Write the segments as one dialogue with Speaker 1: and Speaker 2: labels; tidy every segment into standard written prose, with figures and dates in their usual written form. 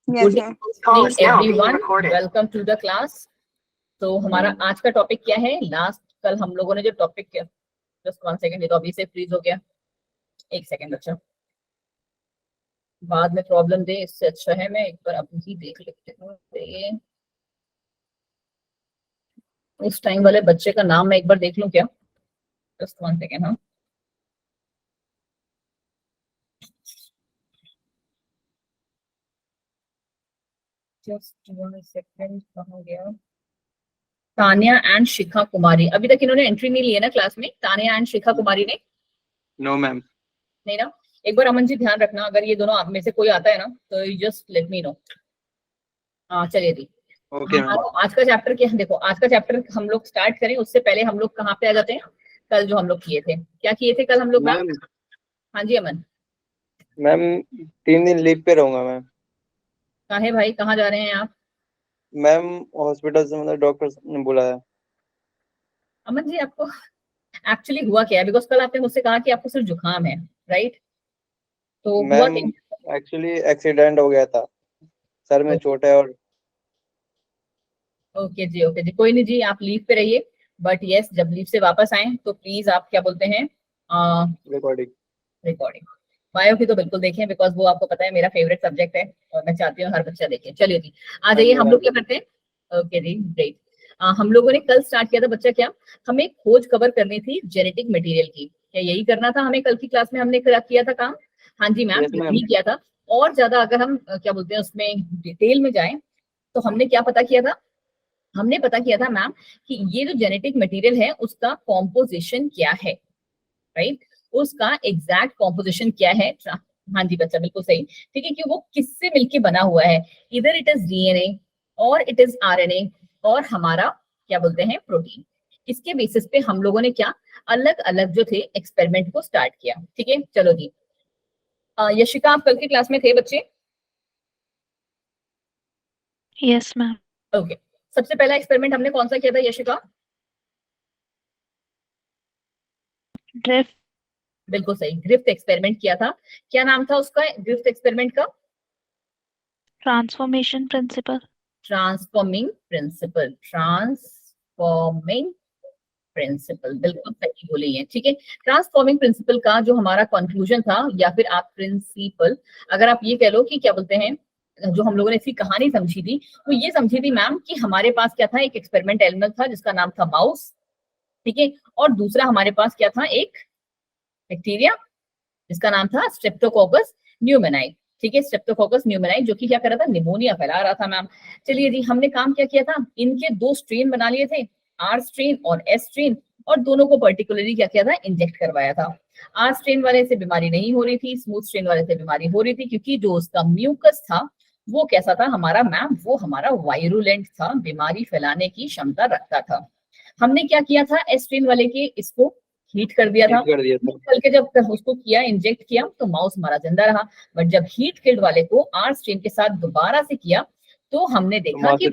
Speaker 1: Yes,
Speaker 2: Good
Speaker 1: ma'am.
Speaker 2: evening everyone. Welcome to the class. तो हमारा आज का टॉपिक क्या है? लास्ट कल हम लोगों ने जो टॉपिक किया, जस्ट 1 सेकेंड, ये तो अभी से फ्रीज हो गया। 1 सेकेंड बच्चा, बाद में प्रॉब्लम दे, इससे अच्छा है मैं एक बार अभी ही देख लेती हूँ। ये उस टाइम वाले बच्चे का नाम मैं एक बार देख लूँ क्या? Just 1 second. हाँ, जस्ट 1 सेकेंड, कहाँ गया? तानिया एंड शिखा कुमारी। अभी तक इन्होंने एंट्री नहीं ली है ना क्लास में, तानिया एंड शिखा कुमारी ने?
Speaker 3: No ma'am.
Speaker 2: नहीं ना? एक बार अमन जी ध्यान रखना, अगर ये दोनों आप में से कोई आता है ना तो जस्ट लेट मी नो। हाँ चलिए जी।
Speaker 3: Okay ma'am.
Speaker 2: आज का चैप्टर क्या है? देखो, आज का चैप्टर हम लोग स्टार्ट करें उससे पहले हम लोग कहाँ पे आ जाते हैं? कल जो हम लोग किए थे, क्या किए थे कल हम लोग?
Speaker 3: मैम
Speaker 2: हाँ जी अमन।
Speaker 3: मैम 3 दिन लीव पे रहूंगा मैम।
Speaker 2: काहे भाई, कहाँ जा रहे हैं आप?
Speaker 3: मैम हॉस्पिटल से मतलब डॉक्टर ने बुलाया।
Speaker 2: अमन जी आपको एक्चुअली हुआ क्या है? बिकॉज कल आपने मुझसे कहा कि आपको सिर्फ जुकाम है, राइट? तो हुआ
Speaker 3: मैम
Speaker 2: क्या?
Speaker 3: एक्चुअली एक्सीडेंट हो गया था, सर में चोट है और
Speaker 2: ओके जी, ओके जी, कोई नहीं जी, आप लीव पे रहिए। बट यस, जब लीव से वापस आए तो प्लीज आप क्या बोलते हैं,
Speaker 3: रिकॉर्डिंग।
Speaker 2: रिकॉर्डिंग बायो की तो बिल्कुल देखें, बिकॉज वो आपको पता है मेरा फेवरेट सब्जेक्ट है और मैं चाहती हूँ हर बच्चा देखे। चलिए जी, आ जाइए, हम लोग क्या करते हैं। ओके जी, ग्रेट। हम लोगों ने कल स्टार्ट किया था बच्चा, क्या हमें खोज खबर करनी थी जेनेटिक मटेरियल की? क्या यही करना था हमें? कल की क्लास में हमने किया था काम। हाँ जी मैम,
Speaker 3: Yes, ma'am.
Speaker 2: यही किया था। और ज्यादा अगर हम क्या बोलते हैं उसमें डिटेल में जाएं तो हमने क्या पता किया था? हमने पता किया था मैम कि ये जो जेनेटिक मटेरियल है उसका कॉम्पोजिशन क्या है, राइट? उसका एग्जैक्ट कॉम्पोजिशन क्या है? हाँ जी बच्चा, बिल्कुल सही। ठीक है, कि वो किससे मिलके बना हुआ है? इधर इट इज डीएनए और इट इज आरएनए और हमारा क्या बोलते हैं प्रोटीन। इसके बेसिस पे हम लोगों ने क्या अलग अलग जो थे एक्सपेरिमेंट को स्टार्ट किया। ठीक है, चलो जी। यशिका, आप कल की क्लास में थे बच्चे?
Speaker 1: Yes, ma'am.
Speaker 2: ओके। सबसे पहला एक्सपेरिमेंट हमने कौन सा किया था यशिका?
Speaker 1: Drift.
Speaker 2: बिल्कुल सही, ग्रिफ्ट एक्सपेरिमेंट किया था। क्या नाम था उसका, ग्रिफ्ट एक्सपेरिमेंट का?
Speaker 1: Transformation principle.
Speaker 2: Transforming principle. Transforming principle, बिल्कुल सही बोली है। ठीक है, ट्रांसफॉर्मिंग प्रिंसिपल का जो हमारा कंक्लूजन था, या फिर आप प्रिंसिपल, अगर आप ये कह लो कि क्या बोलते हैं, जो हम लोगों ने इसकी कहानी समझी थी वो ये समझी थी मैम कि हमारे पास क्या था, एक एक्सपेरिमेंट एनिमल था जिसका नाम था माउस। ठीक है, और दूसरा हमारे पास क्या था, एक बैक्टीरिया जिसका नाम था स्ट्रेप्टोकोकस न्यूमेनाई। ठीक है, स्ट्रेप्टोकोकस न्यूमेनाई, जो कि क्या कर रहा था, निमोनिया फैला रहा था मैम। चलिए जी, हमने काम क्या किया था, इनके 2 स्ट्रेन बना लिए थे, आर स्ट्रेन और एस स्ट्रेन, और दोनों को पर्टिकुलरली क्या किया था, इंजेक्ट करवाया था। आर स्ट्रेन वाले से बीमारी नहीं हो रही थी, स्मूथ स्ट्रेन वाले से बीमारी हो रही थी, क्योंकि जो उसका म्यूकस था वो कैसा था हमारा मैम, वो हमारा वायरुलेंट था, बीमारी फैलाने की क्षमता रखता था। हमने क्या किया था, एस स्ट्रेन वाले के इसको हीट कर दिया था।
Speaker 3: Hit कर दिया था।
Speaker 2: हीट करके जब उसको किया, इंजेक्ट किया, तो माउस हमारा जिंदा रहा। बट जब हीट किल्ड वाले को आर स्ट्रेन के साथ दोबारा से किया तो हमने देखा कि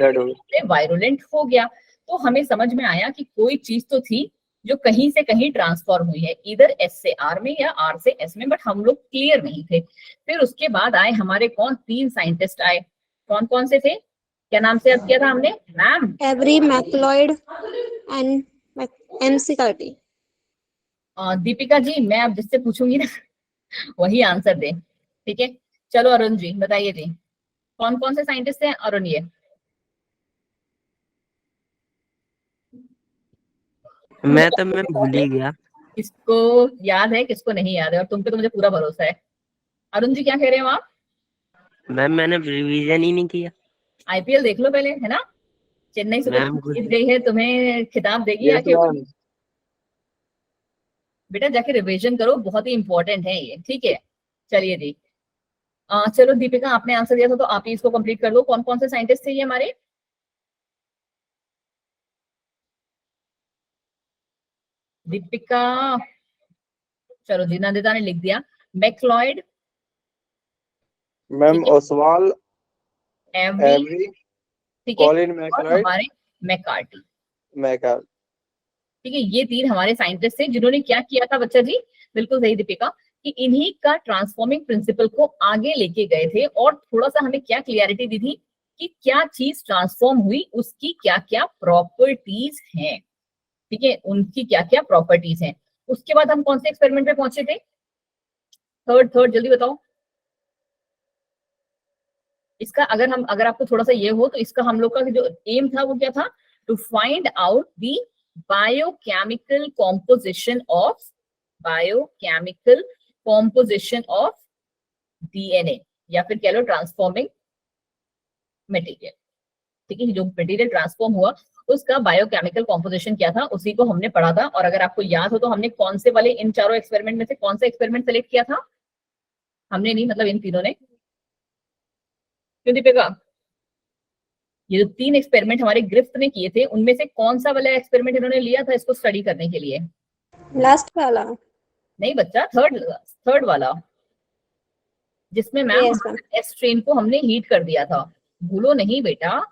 Speaker 2: वायरुलेंट हो गया। तो हमें समझ में आया कि कोई चीज तो थी जो कहीं से कहीं ट्रांसफॉर्म हुई है, इधर एस से आर में या आर से एस में, बट हम लोग क्लियर नहीं थे। फिर उसके बाद आए हमारे कौन, 3 साइंटिस्ट आए। कौन कौन से थे, क्या नाम से याद किया था हमने ma'am?
Speaker 4: Avery MacLeod and McCarthy।
Speaker 2: Deepika ji, मैं अब जिससे पूछूंगी ना वही आंसर दे। ठीक है, चलो अरुण जी बताइए जी, कौन कौन से साइंटिस्ट हैं अरुण? ये
Speaker 5: मैं भूल ही गया।
Speaker 2: किसको याद है, किसको नहीं याद है? और तुम पे तो मुझे पूरा भरोसा है। अरुण जी क्या कह रहे हो आप?
Speaker 5: मैम मैंने रिवीजन ही नहीं किया।
Speaker 2: आईपीएल देख लो पहले, है ना? चेन्नई सुपर
Speaker 5: मैम
Speaker 2: किंग्स जीत गई है, तुम्हें खिताब देगी
Speaker 3: यस
Speaker 2: आके।
Speaker 3: मैम।
Speaker 2: बेटा जाके रिवीजन करो, बहुत ही इंपॉर्टेंट है ये। ठीक है, चलिए जी। चलो दीपिका, आपने आंसर दिया था तो आप ही इसको कंप्लीट कर दो। कौन कौन से साइंटिस्ट थे ये हमारे? दीपिका, चलो जी, नंदिता ने लिख दिया MacLeod,
Speaker 3: ma'am Oswal,
Speaker 2: every,
Speaker 3: every,
Speaker 2: ठीक है,
Speaker 3: कॉलिन
Speaker 2: और
Speaker 3: मैकलॉयड,
Speaker 2: हमारे मैकार्टी।
Speaker 3: मैकार।
Speaker 2: ठीक है, ये 3 हमारे साइंटिस्ट थे जिन्होंने क्या किया था बच्चा जी? बिल्कुल सही दीपिका, कि इन्हीं का ट्रांसफॉर्मिंग प्रिंसिपल को आगे लेके गए थे और थोड़ा सा हमें क्या क्लियरिटी दी थी कि क्या चीज ट्रांसफॉर्म हुई, उसकी क्या क्या प्रॉपर्टीज हैं, ठीक है, उनकी क्या क्या प्रॉपर्टीज हैं। उसके बाद हम कौन से एक्सपेरिमेंट पे पहुंचे थे? थर्ड जल्दी बताओ। इसका अगर आपको थोड़ा सा ये हो तो इसका हम लोग का जो एम था वो क्या था? To find out the biochemical composition of DNA या फिर कह लो ट्रांसफॉर्मिंग मटेरियल, ठीक है। जो मटेरियल ट्रांसफॉर्म हुआ उसका बायोकेमिकल कॉम्पोजिशन क्या था, उसी को हमने पढ़ा था। और अगर आपको याद हो तो हमने कौन से वाले इन चारों एक्सपेरिमेंट में से कौन सा एक्सपेरिमेंट सेलेक्ट किया था? हमने नहीं, मतलब इन तीनों ने। क्यों दीपिका? ये जो 3 एक्सपेरिमेंट हमारे ग्रिफ्ट ने किए थे उनमें से कौन सा वाला एक्सपेरिमेंट इन्होंने लिया था इसको स्टडी करने के लिए?
Speaker 4: लास्ट वाला।
Speaker 2: नहीं बच्चा, थर्ड वाला, जिसमें ma'am
Speaker 4: Yes, ma'am.
Speaker 2: S strain को हमने हीट कर दिया था। भूलो नहीं बेटा,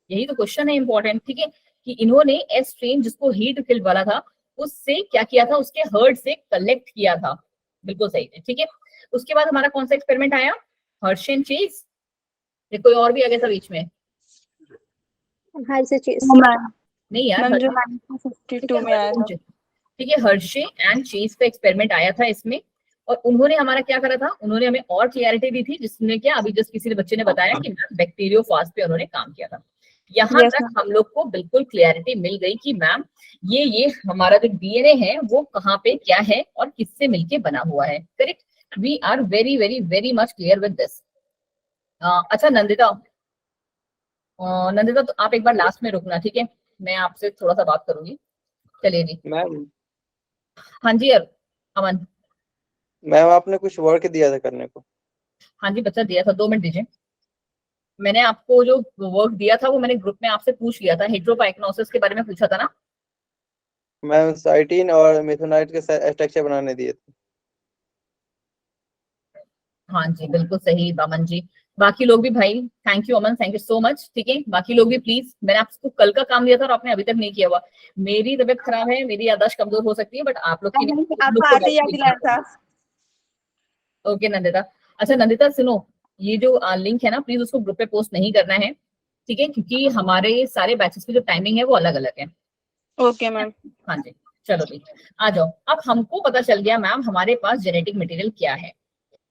Speaker 2: यही तो क्वेश्चन है इंपॉर्टेंट, ठीक है, कि इन्होंने एस ट्रेन जिसको हीट किल वाला था उससे क्या किया था, उसके हर्ड से कलेक्ट किया था। बिल्कुल सही है, ठीक है। उसके बाद हमारा कौन सा एक्सपेरिमेंट आया? Hershey and chase. कोई और भी आ गया था बीच में?
Speaker 4: हर से चीज
Speaker 2: नहीं यार,
Speaker 6: मैम जो 1952 में आया था।
Speaker 2: ठीक है, हर्शे एंड चेज का एक्सपेरिमेंट आया था इसमें। और उन्होंने हमारा क्या करा था, उन्होंने हमें और क्लियरिटी दी थी, जिसमें क्या अभी जस्ट किसी ने बच्चे ने बताया कि बैक्टीरियोफाज पे उन्होंने काम किया था। यहाँ
Speaker 4: Yes,
Speaker 2: तक हम लोग को बिल्कुल क्लियरिटी मिल गई कि मैम ये हमारा जो डीएनए है वो कहाँ पे क्या है और किससे मिलके बना हुआ है। Correct, we are very very very much clear with this. अच्छा नंदिता, तो आप एक बार लास्ट में रुकना, ठीक है, मैं आपसे थोड़ा सा बात करूंगी। चलिए जी।
Speaker 3: मैम
Speaker 2: हाँ जी अमन।
Speaker 3: मैम आपने कुछ वर्क दिया था करने को?
Speaker 2: हाँ जी बच्चा, दिया था, 2 मिनट दीजिए। मैंने आपको जो वर्क दिया था वो मैंने ग्रुप में आपसे पूछ लिया था, हेटेरोपाइग्नोसिस के बारे में पूछा था ना?
Speaker 3: मैम साइटिन और मिथोनाइट के स्ट्रक्चर बनाने दिए थे।
Speaker 2: हाँ जी बिल्कुल सही बामन जी। बाकी लोग भी भाई, thank you Aman, thank you so much, ठीक है। बाकी लोग भी प्लीज, मैंने आपको कल का काम दिया था और आपने अभी तक नहीं किया हुआ। मेरी तबीयत खराब है, मेरी याददाश्त कमजोर हो सकती है, बट आप लोग की
Speaker 6: आपको आधे याद दिलाया था।
Speaker 2: ओके नंदिता। अच्छा नंदिता सुनो, ये जो लिंक है ना प्लीज उसको ग्रुप पे पोस्ट नहीं करना है, ठीक है, क्योंकि हमारे सारे बैचेस की जो टाइमिंग है वो अलग अलग है।
Speaker 6: Okay ma'am.
Speaker 2: हाँ जी चलो जी, आ जाओ। अब हमको पता चल गया मैम हमारे पास जेनेटिक मटेरियल क्या है,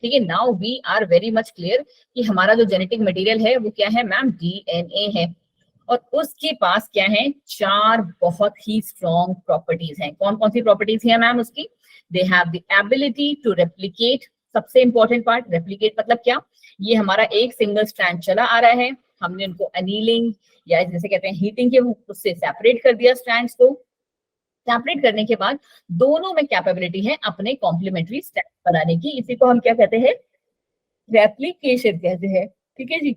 Speaker 2: ठीक है। Now we are very much clear कि हमारा जो जेनेटिक मटेरियल है वो क्या है मैम? डीएनए है। और उसके पास क्या है? 4 बहुत ही स्ट्रॉन्ग प्रॉपर्टीज हैं। कौन कौन सी प्रॉपर्टीज हैं मैम उसकी? They have the ability to replicate. सबसे इंपॉर्टेंट पार्ट, रेप्लिकेट मतलब क्या? ये हमारा एक सिंगल स्ट्रैंड चला आ रहा है, हमने उनको अनीलिंग या जैसे कहते हैं हीटिंग के उससे सेपरेट कर दिया स्ट्रैंड्स को। सेपरेट करने के बाद दोनों में कैपेबिलिटी है अपने कॉम्प्लीमेंट्री स्ट्रैंड बनाने की। इसी को हम क्या कहते हैं? रेप्लिकेशन कहते हैं, ठीक है जी।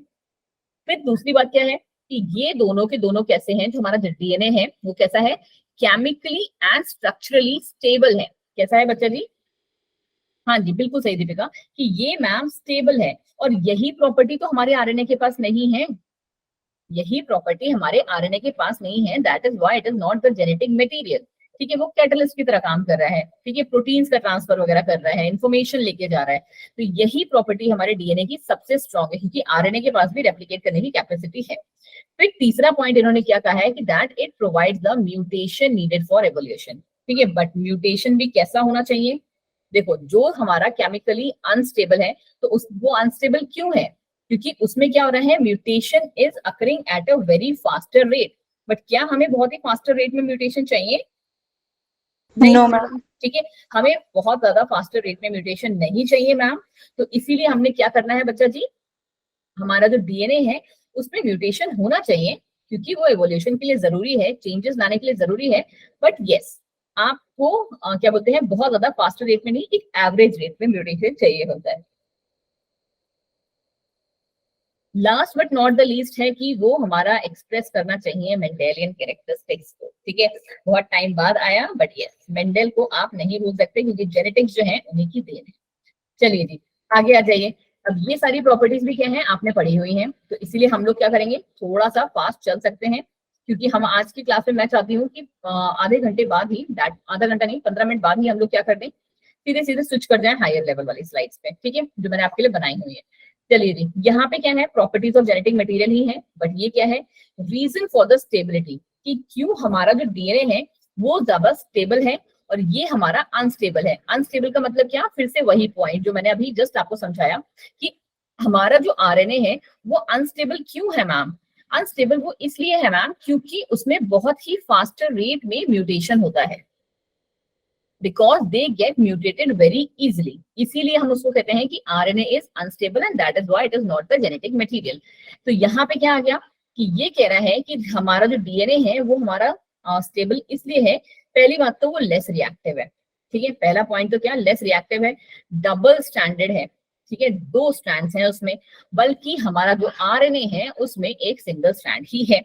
Speaker 2: फिर दूसरी बात क्या है कि ये दोनों के दोनों कैसे हैं? जो हमारा डीएनए है वो कैसा है? केमिकली एंड स्ट्रक्चरली स्टेबल है। कैसा है बच्चा जी? हाँ जी बिल्कुल सही दीपिका, कि ये मैम स्टेबल है। और यही प्रॉपर्टी तो हमारे आरएनए के पास नहीं है, यही प्रॉपर्टी हमारे आरएनए के पास नहीं है। That is why it is not the genetic material, ठीक है। वो कैटलिस्ट की तरह काम कर रहा है, ठीक है, प्रोटीन्स का ट्रांसफर वगैरह कर रहा है, इंफॉर्मेशन लेके जा रहा है। तो यही प्रॉपर्टी हमारे डीएनए की सबसे स्ट्रॉन्ग है, क्योंकि आरएनए के पास भी रेप्लिकेट करने की कैपेसिटी है। फिर तीसरा पॉइंट इन्होंने क्या कहा है कि that it provides the mutation needed for evolution, ठीक है। बट म्यूटेशन भी कैसा होना चाहिए? देखो, जो हमारा केमिकली अनस्टेबल है तो वो अनस्टेबल क्यों है? क्योंकि उसमें क्या हो रहा है? Mutation is occurring at a very faster rate. But क्या हमें बहुत ही फास्टर रेट में म्यूटेशन चाहिए?
Speaker 6: No ma'am.
Speaker 2: ठीक है, हमें बहुत ज्यादा फास्टर रेट में म्यूटेशन नहीं चाहिए मैम। तो इसीलिए हमने क्या करना है बच्चा जी, हमारा जो डीएनए है उसमें म्यूटेशन होना चाहिए, क्योंकि वो एवोल्यूशन के लिए जरूरी है, चेंजेस लाने के लिए जरूरी है। बट यस, आपको क्या बोलते हैं, बहुत ज्यादा फास्टर रेट में नहीं, एक एवरेज रेट में म्यूटेशन चाहिए होता है। Last but not the least है कि वो हमारा एक्सप्रेस करना चाहिए मेंडेलियन कैरेक्टरिस्टिक्स को, ठीक है। बहुत टाइम बाद आया, बट यस, मेंडल को आप नहीं भूल सकते, क्योंकि जेनेटिक्स जो है उन्हीं की देन है। चलिए जी आगे आ जाइए। अब ये सारी प्रॉपर्टीज भी क्या है आपने पढ़ी हुई हैं, तो इसीलिए हम लोग क्या करेंगे, थोड़ा सा फास्ट चल सकते हैं, क्योंकि हम आज की क्लास में मैं चाहती हूँ कि आधे घंटे बाद ही, आधा घंटा नहीं 15 मिनट बाद ही हम लोग क्या कर दें, सीधे सीधे स्विच कर जाए हायर लेवल वाली स्लाइड्स पे, ठीक है, जो मैंने आपके लिए बनाई हुई है। चलिए जी, यहाँ पे क्या है, प्रॉपर्टीज ऑफ जेनेटिक मटेरियल ही है, बट ये क्या है, रीजन फॉर द स्टेबिलिटी, कि क्यों हमारा जो डीएनए है वो ज्यादा स्टेबल है और ये हमारा अनस्टेबल है। अनस्टेबल का मतलब क्या, फिर से वही पॉइंट जो मैंने अभी जस्ट आपको समझाया कि हमारा जो आरएनए है वो अनस्टेबल क्यों है मैम। अनस्टेबल वो इसलिए है मैम क्योंकि उसमें बहुत ही फास्टर रेट में म्यूटेशन होता है, because they get mutated very easily, इसीलिए हम उसको कहते हैं कि RNA is unstable and that is why it is not the genetic material. तो यहाँ पे क्या आ गया कि ये कह रहा है कि हमारा जो डीएनए है वो हमारा स्टेबल इसलिए है, पहली बात तो वो लेस रिएक्टिव है, ठीक है, पहला पॉइंट तो क्या, लेस रिएक्टिव है, डबल स्टैंडर्ड है, ठीक है, 2 स्ट्रैंड्स हैं उसमें, बल्कि हमारा जो आरएनए है उसमें एक सिंगल स्ट्रैंड ही है।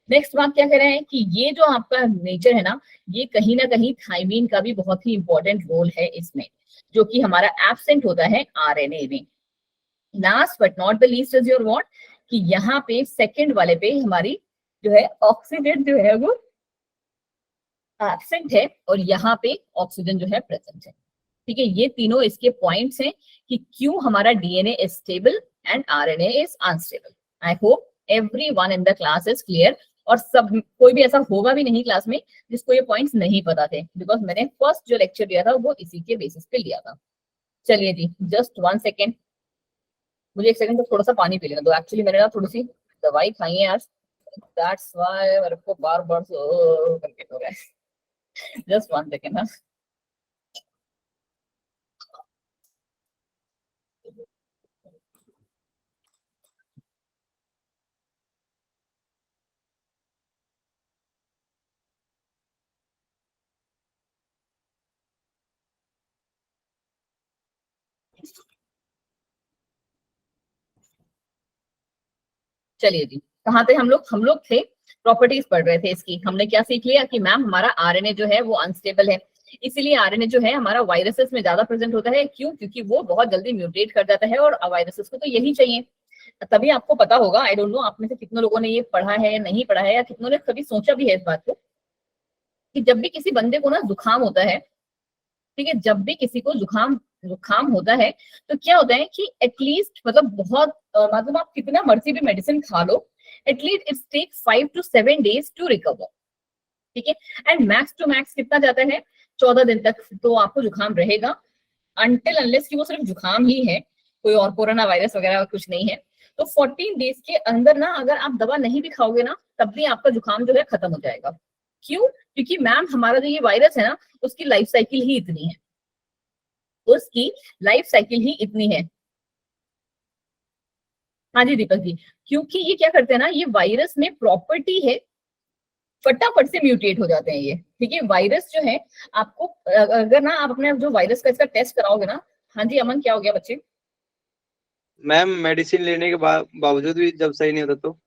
Speaker 2: नेक्स्ट बात क्या कह रहे हैं कि ये जो आपका नेचर है ना, ये कहीं ना कहीं थायमीन का भी बहुत ही इंपॉर्टेंट रोल है इसमें, जो कि हमारा एब्सेंट होता है आरएनए में। Last but not the least is your what, कि यहाँ पे सेकंड वाले पे हमारी जो है ऑक्सीजन जो है वो एब्सेंट है और यहाँ पे ऑक्सीजन जो है प्रेजेंट है, ठीक है। ये तीनों इसके पॉइंट्स हैं कि क्यों हमारा DNA is stable and RNA is unstable. I hope everyone in the class is clear, और सब कोई भी ऐसा होगा भी नहीं क्लास में जिसको ये पॉइंट्स नहीं पता थे, बिकॉज मैंने फर्स्ट जो लेक्चर दिया था वो इसी के बेसिस पे लिया था। चलिए जी, जस्ट 1 सेकेंड, मुझे 1 सेकंड तो थोड़ा सा पानी पी लेना दो, एक्चुअली मैंने ना थोड़ी सी दवाई खाई है आज, दैट्स व्हाई मेरे को बार बार करके हो रहा है। Just 1 second. हाँ चलिए जी, कहाँ थे हम लोग थे प्रॉपर्टीज पढ़ रहे थे इसकी। हमने क्या सीख लिया कि मैम हमारा आरएनए जो है वो अनस्टेबल है, इसीलिए आरएनए जो है हमारा वायरसेस में ज्यादा प्रेजेंट होता है। क्यों? क्योंकि वो बहुत जल्दी म्यूटेट कर जाता है और वायरसेस को तो यही चाहिए। तभी आपको पता होगा, आई डोंट नो आप में से कितने लोगों ने ये पढ़ा है या नहीं पढ़ा है, या कितनों ने कभी सोचा भी है इस बात को, कि जब भी किसी बंदे को ना जुकाम होता है, ठीक है, जब भी किसी को जुकाम होता है तो क्या होता है कि एटलीस्ट मतलब बहुत मतलब आप कितना मर्जी भी मेडिसिन खा लो, at least it's take 5 to 7 days to recover, ठीक है। एंड मैक्स टू मैक्स कितना जाता है, 14 दिन तक तो आपको जुकाम रहेगा, अनटिल अनलेस कि वो सिर्फ जुकाम ही है, कोई और कोरोना वायरस वगैरह कुछ नहीं है। तो 14 डेज के अंदर ना अगर आप दवा नहीं भी खाओगे ना तब भी आपका जुकाम जो है खत्म हो जाएगा। क्यों? क्योंकि मैम हमारा जो ये वायरस है ना उसकी लाइफ साइकिल ही इतनी है, उसकी लाइफ साइकिल ही इतनी है। हाँ जी दीपक जी, क्योंकि ये क्या करते हैं ना, ये वायरस में प्रॉपर्टी है, फटाफट से म्यूटेट हो जाते हैं ये, ठीक है। वायरस जो है आपको अगर ना आप अपने जो वायरस का इसका टेस्ट कराओगे ना, हाँ जी अमन क्या हो गया बच्चे?
Speaker 3: मैम मेडिसिन लेने के बावजूद भी जब सही नहीं होता तो?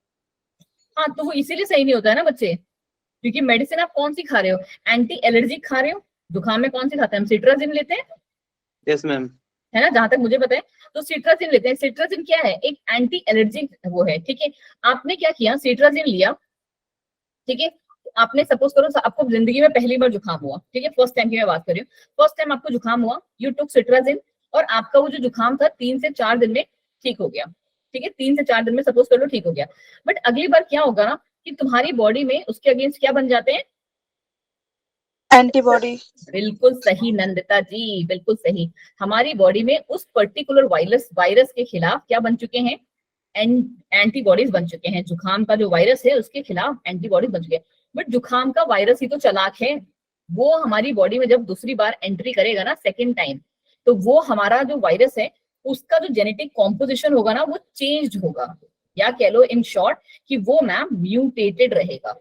Speaker 2: हाँ तो वो इसीलिए सही नहीं होता है ना बच्चे, क्योंकि मेडिसिन आप कौन सी खा रहे हो, एंटी एलर्जिक खा रहे हो। जुकाम में कौन सी खाते हैं हम, सिट्राजिन लेते हैं,
Speaker 3: यस मैम,
Speaker 2: है ना, जहां तक मुझे पता है तो सिट्राजिन लेते हैं। सिट्राजिन क्या है, एक एंटी एलर्जिक वो है, ठीक है। आपने क्या किया, सिट्राजिन लिया, ठीक है, आपने सपोज करो आपको जिंदगी में पहली बार जुकाम हुआ, ठीक है, फर्स्ट टाइम की मैं बात कर रही हूँ, फर्स्ट टाइम आपको जुकाम हुआ, यू टुक सिट्राजिन और आपका वो जो जुकाम था 3 से 4 दिन में ठीक हो गया, ठीक है, 3 से 4 दिन में सपोज कर लो ठीक हो गया। बट अगली बार क्या होगा ना कि तुम्हारी बॉडी में उसके अगेंस्ट क्या बन जाते हैं,
Speaker 6: एंटीबॉडी।
Speaker 2: बिल्कुल सही नंदिता जी, बिल्कुल सही। हमारी बॉडी में उस पर्टिकुलर वायरस के खिलाफ क्या बन चुके हैं, एंटीबॉडीज बन चुके हैं। जुकाम का जो वायरस है उसके खिलाफ एंटीबॉडीज बन चुके हैं। बट जुकाम का वायरस ही तो चालाक है, वो हमारी बॉडी में जब दूसरी बार एंट्री करेगा ना सेकेंड टाइम, तो वो हमारा जो वायरस है उसका जो जेनेटिक कॉम्पोजिशन होगा ना वो चेंज होगा, या कह लो इन शॉर्ट कि वो मैम म्यूटेटेड रहेगा।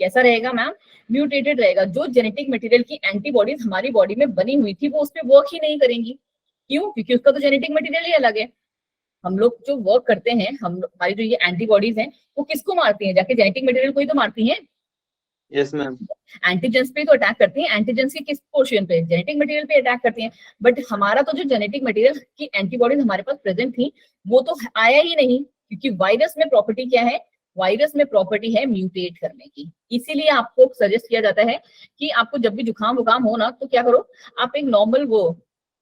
Speaker 2: कैसा रहेगा मैम, म्यूटेटेड रहेगा। जो जेनेटिक मटेरियल की एंटीबॉडीज हमारी बॉडी में बनी हुई थी वो उस पर वर्क ही नहीं करेंगी। क्यों? क्योंकि उसका तो जेनेटिक मटेरियल ही अलग है। हम लोग जो वर्क करते हैं, हमारी जो ये एंटीबॉडीज हैं वो किसको मारती हैं, जाके जेनेटिक मटेरियल को ही तो मारती हैं।
Speaker 3: यस मैम,
Speaker 2: एंटीजेंस पे तो अटैक करती हैं, एंटीजेंस के किस पोर्शन पे, जेनेटिक मटेरियल पे अटैक करती हैं। बट हमारा तो जो जेनेटिक मटेरियल की एंटीबॉडीज हमारे पास प्रेजेंट थी वो तो आया ही नहीं, क्योंकि वायरस में प्रॉपर्टी क्या है, वायरस में प्रॉपर्टी है म्यूटेट करने की, इसीलिए आपको सजेस्ट किया जाता है कि आपको जब भी जुकाम वुकाम हो ना तो क्या करो, आप एक नॉर्मल वो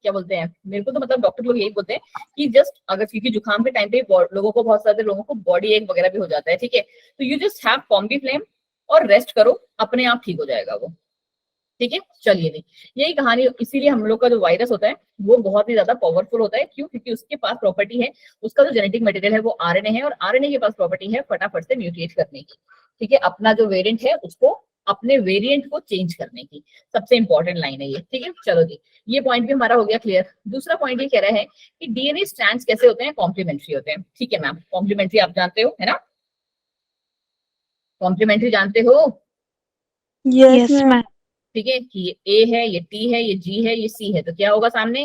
Speaker 2: क्या बोलते हैं, मेरे को तो मतलब डॉक्टर लोग यही बोलते हैं कि जस्ट अगर, क्योंकि जुकाम के टाइम पे लोगों को, बहुत सारे लोगों को बॉडी एक वगैरह भी हो जाता है, ठीक है, तो यू जस्ट हैव कॉम्बीफ्लेम और रेस्ट करो, अपने आप ठीक हो जाएगा वो, ठीक है। चलिए जी, यही कहानी, इसीलिए हम लोग का जो वायरस होता है वो बहुत ही ज्यादा पावरफुल होता है, क्यों, क्योंकि उसके पास प्रॉपर्टी है, उसका जो जेनेटिक मटेरियल है वो आरएनए है, और आरएनए के पास प्रॉपर्टी है फटाफट से म्यूटेट करने की, ठीक है, अपना जो वेरिएंट है उसको, अपने वेरिएंट को चेंज करने की, सबसे इंपॉर्टेंट लाइन है ये, ठीक है। चलो जी, ये पॉइंट भी हमारा हो गया क्लियर। दूसरा पॉइंट ये कह रहा है कि डीएनए स्ट्रैंड्स कैसे होते हैं, कॉम्प्लीमेंट्री होते हैं, ठीक है मैम, कॉम्प्लीमेंट्री आप जानते हो है ना, कॉम्प्लीमेंट्री जानते हो,
Speaker 6: यस
Speaker 1: यस
Speaker 6: मैम।
Speaker 1: मैम।
Speaker 2: ठीक है, कि ये ए है, ये टी है, ये जी है, ये सी है, तो क्या होगा सामने,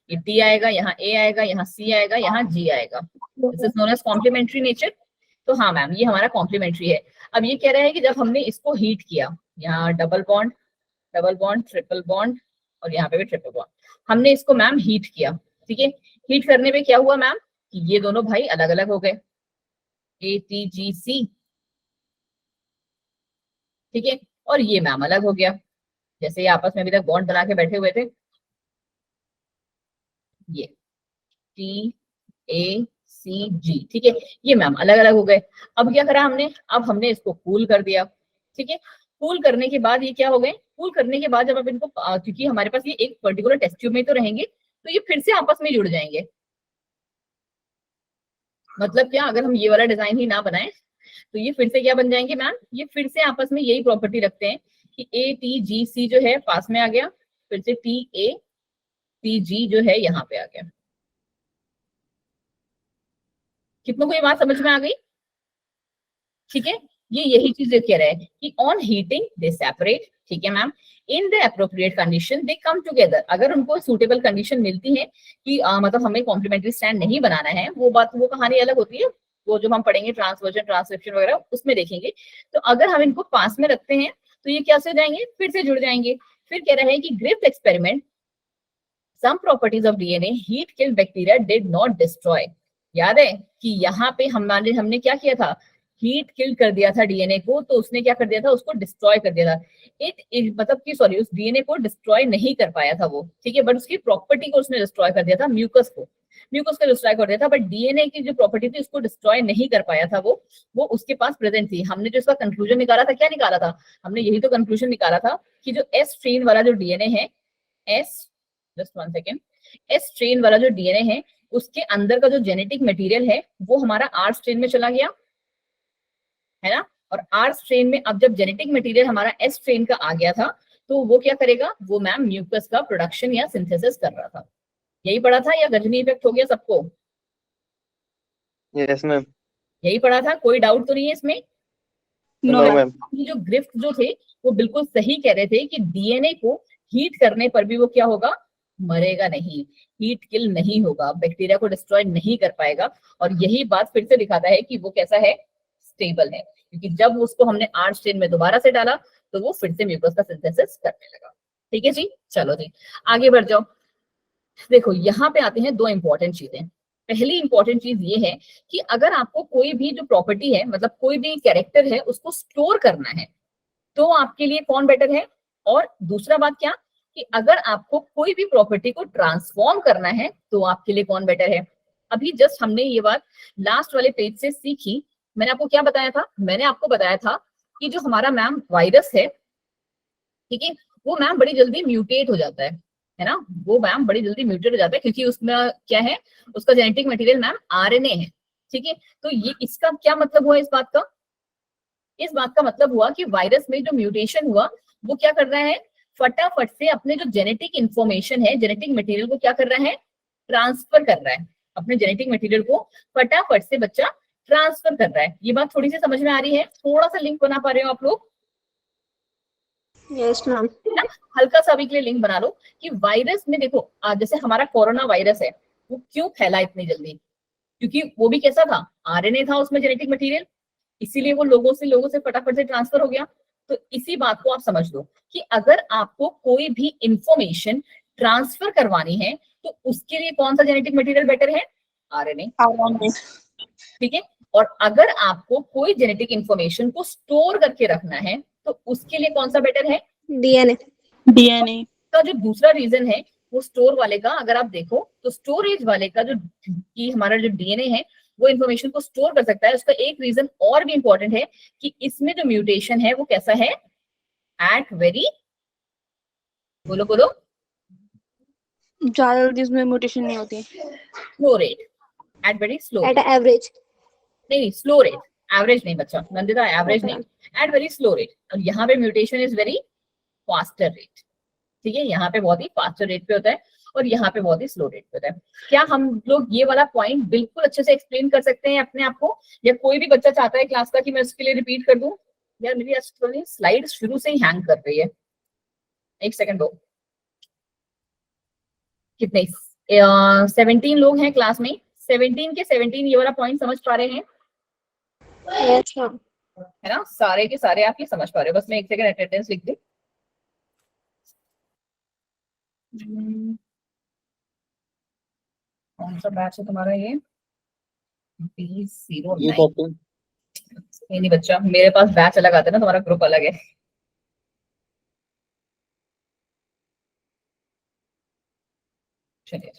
Speaker 2: ये टी आएगा, यहाँ ए आएगा, यहाँ सी आएगा, यहाँ जी आएगा, this is known as complementary nature. तो हाँ मैम, ये हमारा कॉम्प्लीमेंट्री है। अब ये कह रहा है कि जब हमने इसको हीट किया, यहाँ डबल बॉन्ड, ट्रिपल बॉन्ड, और यहाँ पे भी ट्रिपल बॉन्ड, हमने इसको मैम हीट किया, ठीक है, हीट करने पे क्या हुआ मैम, कि ये दोनों भाई अलग अलग हो गए, ए टी जी सी, ठीक है, और ये मैम अलग हो गया, जैसे ये आपस में अभी तक बॉन्ड बना के बैठे हुए थे, ये टी ए सी जी, ठीक है, ये मैम अलग अलग हो गए। अब क्या करा हमने, अब हमने इसको कूल कर दिया, ठीक है, कूल करने के बाद ये क्या हो गए, कूल करने के बाद जब अब इनको, क्योंकि हमारे पास ये एक पर्टिकुलर टेस्ट ट्यूब में तो रहेंगे, तो ये फिर से आपस में जुड़ जाएंगे। मतलब क्या, अगर हम ये वाला डिजाइन ही ना बनाए तो ये फिर से क्या बन जाएंगे मैम, ये फिर से आपस में यही प्रॉपर्टी रखते हैं कि ए टी जी सी जो है पास में आ गया, फिर से टी ए टी जी जो है यहाँ पे आ गया। कितनों को ये बात समझ में आ गई, ठीक है, ये यही चीज कह रहा है कि ऑन हीटिंग दे सेपरेट, ठीक है ma'am, in the appropriate condition they come together, अगर उनको सूटेबल कंडीशन मिलती है कि मतलब हमें कॉम्प्लीमेंट्री स्ट्रैंड नहीं बनाना है, वो बात, वो कहानी अलग होती है, वो जो हम पढ़ेंगे ट्रांसवर्जन ट्रांसक्रिप्शन वगैरह उसमें देखेंगे। तो अगर हम इनको पास में रखते हैं तो ये क्या से जाएंगे, फिर से जुड़ जाएंगे। फिर कह रहा है कि Griffith experiment, some properties of DNA heat killed bacteria did not destroy, याद है कि यहाँ पे हमने क्या किया था, हीट किल कर दिया था डीएनए को, तो उसने क्या कर दिया था, उसको डिस्ट्रॉय कर दिया था, इट मतलब कि सॉरी, उस डीएनए को डिस्ट्रॉय नहीं कर पाया था वो, ठीक है, बट उसकी प्रॉपर्टी को उसने डिस्ट्रॉय कर दिया था, म्यूकस को डिस्ट्रॉय कर दिया था, बट डीएनए की जो प्रॉपर्टी थी उसको डिस्ट्रॉय नहीं कर पाया था वो उसके पास प्रेजेंट थी। हमने जो इसका कंक्लूजन निकाला था, क्या निकाला था हमने, यही तो कंक्लूजन निकाला था कि जो एस स्ट्रेन वाला जो डीएनए है, जस्ट 1 सेकेंड, एस स्ट्रेन वाला जो डीएनए है उसके अंदर का जो जेनेटिक मटेरियल है वो हमारा आर स्ट्रेन में चला गया है ना, और आर स्ट्रेन में अब जब जेनेटिक मटेरियल हमारा एस स्ट्रेन का आ गया था तो वो क्या करेगा, वो मैम म्यूकस का प्रोडक्शन या सिंथेसिस कर रहा था। यही पढ़ा था या गजनी इफेक्ट हो गया सबको?
Speaker 3: Yes ma'am.
Speaker 2: यही पढ़ा था, कोई डाउट तो नहीं है इसमें?
Speaker 3: No ma'am.
Speaker 2: जो ग्रिफ्ट जो थे वो बिल्कुल सही कह रहे थे कि डीएनए को हीट करने पर भी वो क्या होगा, मरेगा नहीं, हीट किल नहीं होगा, बैक्टीरिया को डिस्ट्रॉय नहीं कर पाएगा। और यही बात फिर से दिखाता है कि वो कैसा है, स्टेबल है, क्योंकि जब उसको हमने आर स्ट्रेन में दोबारा से डाला तो वो फिर से म्यूकस का सिंथेसिस करने लगा। ठीक है जी, चलो जी आगे बढ़ जाओ। देखो यहाँ पे आते हैं दो इंपॉर्टेंट चीजें। पहली इंपॉर्टेंट चीज ये है कि अगर आपको कोई भी जो प्रॉपर्टी है, मतलब कोई भी कैरेक्टर है, उसको स्टोर करना है तो आपके लिए कौन बेटर है। और दूसरा बात क्या कि अगर आपको कोई भी प्रॉपर्टी को ट्रांसफॉर्म करना है तो आपके लिए कौन बेटर है। अभी जस्ट हमने ये बात लास्ट वाले पेज से सीखी। मैंने आपको क्या बताया था, मैंने आपको बताया था कि जो हमारा मैम वायरस है, ठीक है, वो मैम बड़ी जल्दी म्यूटेट हो जाता है ना, वो मैम बड़ी जल्दी म्यूटेट हो जाता है क्योंकि उसमें क्या है, उसका जेनेटिक मटेरियल मैम आरएनए है। ठीक है, तो ये इसका क्या मतलब हुआ, इस बात का मतलब हुआ कि वायरस में जो म्यूटेशन हुआ वो क्या कर रहा है, फटाफट से अपने जो जेनेटिक इंफॉर्मेशन है, जेनेटिक मटेरियल को क्या कर रहा है, ट्रांसफर कर रहा है। अपने जेनेटिक मटेरियल को फटाफट से बच्चा ट्रांसफर कर रहा है। ये बात थोड़ी सी समझ में आ रही है? थोड़ा सा लिंक बना पा रहे हो आप लोग?
Speaker 4: Yes ma'am.
Speaker 2: हल्का सा अभी के लिए लिंक बना लो कि वायरस में देखो, जैसे हमारा कोरोना वायरस है वो क्यों फैला इतनी जल्दी, क्योंकि वो भी कैसा था, आरएनए था उसमें जेनेटिक मटेरियल, इसीलिए वो लोगों से फटाफट से ट्रांसफर हो गया। तो इसी बात को आप समझ लो कि अगर आपको कोई भी इंफॉर्मेशन ट्रांसफर करवानी है तो उसके लिए कौन सा जेनेटिक मटेरियल बेटर है, आरएनए। ठीक है, और अगर आपको कोई जेनेटिक इंफॉर्मेशन को स्टोर करके रखना है तो उसके लिए कौन सा बेटर है?
Speaker 4: DNA.
Speaker 6: DNA.
Speaker 2: का जो दूसरा रीजन है वो स्टोर वाले का, अगर आप देखो तो स्टोरेज वाले का जो कि हमारा जो डीएनए है वो इंफॉर्मेशन को स्टोर कर सकता है। उसका एक रीजन और भी इंपॉर्टेंट है कि इसमें जो म्यूटेशन है वो कैसा है? एट वेरी, बोलो बोलो,
Speaker 6: ज्यादा जल्दी इसमें म्यूटेशन नहीं होती।
Speaker 2: Slow rate, at very slow
Speaker 4: At
Speaker 2: rate,
Speaker 4: an average.
Speaker 2: नहीं स्लो रेट, एवरेज नहीं बच्चा, नंदिता एवरेज
Speaker 4: Okay.
Speaker 2: नहीं, एट वेरी स्लो रेट। और यहाँ पे mutation is very faster rate, ठीक है, यहाँ पे बहुत ही फास्टर रेट पे होता है और यहाँ पे बहुत ही स्लो रेट पे होता है। क्या हम लोग ये वाला पॉइंट बिल्कुल अच्छे से एक्सप्लेन कर सकते हैं अपने आप को, या कोई भी बच्चा चाहता है क्लास का कि मैं उसके लिए रिपीट कर दूं? यार मेरी स्लाइड शुरू से ही हैंग कर रही है, एक सेकंड दो। कितने 17 लोग हैं क्लास में, 17 के 17 ये वाला पॉइंट समझ पा रहे हैं?
Speaker 4: Yes, ma'am.
Speaker 2: है ना, सारे के सारे आप ये समझ पा रहे हो? बस मैं एक सेकंड अटेंडेंस लिख दी। कौन सा बैच है तुम्हारा ये? B09। नहीं बच्चा, मेरे पास बैच अलग आता है ना, तुम्हारा ग्रुप अलग है। चलिए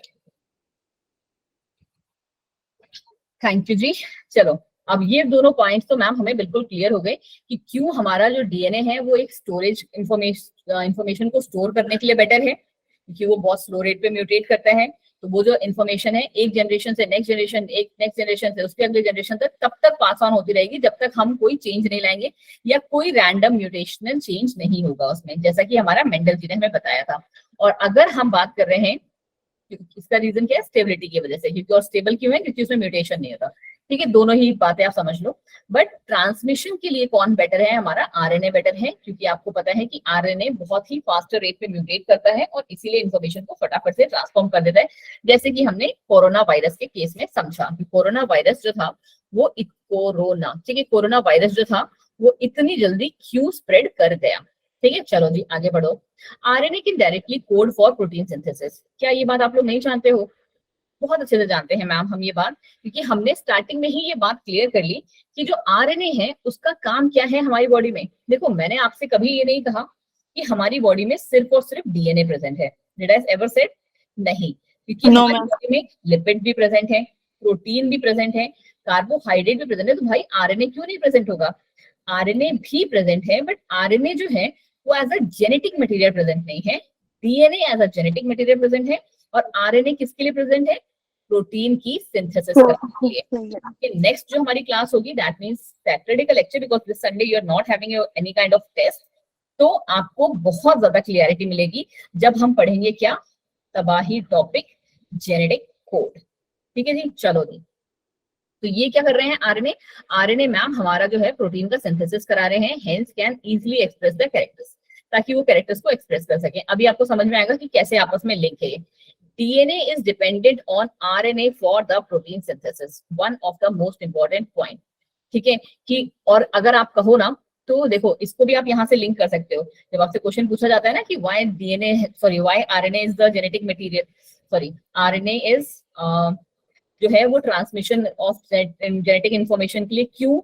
Speaker 2: थैंक यू जी। चलो अब ये दोनों पॉइंट्स तो मैम हमें बिल्कुल क्लियर हो गए कि क्यों हमारा जो डीएनए है वो एक स्टोरेज इंफॉर्मेशन को स्टोर करने के लिए बेटर है, क्योंकि वो बहुत स्लो रेट पे म्यूटेट करता है। तो वो जो इन्फॉर्मेशन है एक जनरेशन से नेक्स्ट जनरेशन, एक नेक्स्ट जनरेशन से उसके अगले जनरेशन तक तब तक पास ऑन होती रहेगी जब तक हम कोई चेंज नहीं लाएंगे या कोई रैंडम म्यूटेशनल चेंज नहीं होगा उसमें, जैसा कि हमारा मेंडल जी ने हमें बताया था। और अगर हम बात कर रहे हैं, इसका रीजन क्या है? स्टेबिलिटी की वजह से, क्योंकि और स्टेबल क्यों है? क्योंकि उसमें म्यूटेशन नहीं होता। ठीक है, दोनों ही बातें आप समझ लो। बट ट्रांसमिशन के लिए कौन बेटर है? हमारा आरएनए बेटर है, क्योंकि आपको पता है कि आरएनए बहुत ही फास्टर रेट पे म्यूटेट करता है और इसीलिए इन्फॉर्मेशन को फटाफट से ट्रांसफॉर्म कर देता है। जैसे कि हमने कोरोना वायरस के केस में समझा कि कोरोना वायरस जो था वो कोरोना, ठीक है, कोरोना वायरस जो था वो इतनी जल्दी क्यों स्प्रेड कर गया? ठीक है, चलो जी आगे बढ़ो। RNA can directly code for protein synthesis. क्या ये बात आप लोग नहीं जानते हो? बहुत अच्छे से जानते हैं मैम हम ये बात, क्योंकि हमने स्टार्टिंग में ही ये बात क्लियर कर ली कि जो आरएनए है उसका काम क्या है हमारी बॉडी में। देखो मैंने आपसे कभी ये नहीं कहा कि हमारी बॉडी में सिर्फ और सिर्फ डीएनए प्रेजेंट है। Did I ever said? नहीं, क्योंकि
Speaker 6: No,
Speaker 2: हमारी
Speaker 6: ma'am.
Speaker 2: बॉडी में लिपिड भी प्रेजेंट है, प्रोटीन भी प्रेजेंट है, कार्बोहाइड्रेट भी प्रेजेंट है। तो भाई आरएनए क्यों नहीं प्रेजेंट होगा? आरएनए भी प्रेजेंट है, बट आरएनए जो है वो as a genetic material present नहीं है। DNA as a genetic material present है और आरएनए किसके लिए प्रेजेंट है? प्रोटीन की सिंथेसिस करने के लिए। नेक्स्ट जो हमारी क्लास होगी दैट मींस सैटरडे का lecture, because this Sunday you are not having any kind of test, तो आपको बहुत ज्यादा क्लियरिटी मिलेगी जब हम पढ़ेंगे क्या? तबाही टॉपिक, जेनेटिक कोड। ठीक है जी, चलो जी। तो ये क्या कर रहे हैं? आरएनए, आरएनए मैम हमारा जो है प्रोटीन का सिंथेसिस करा रहे हैं, hence can easily express the characters, ताकि वो कैरेक्टर्स को एक्सप्रेस कर सकें। अभी आपको समझ में आएगा कि कैसे आपस में लिंक है। DNA is dependent on RNA for the protein synthesis, one of the most important point। ठीक है कि, और अगर आप कहो ना तो देखो इसको भी आप यहाँ से लिंक कर सकते हो। जब आपसे क्वेश्चन पूछा जाता है ना कि why DNA, sorry, why RNA is the genetic material, sorry, RNA is जो है वो ट्रांसमिशन ऑफ जेनेटिक इंफॉर्मेशन के लिए क्यों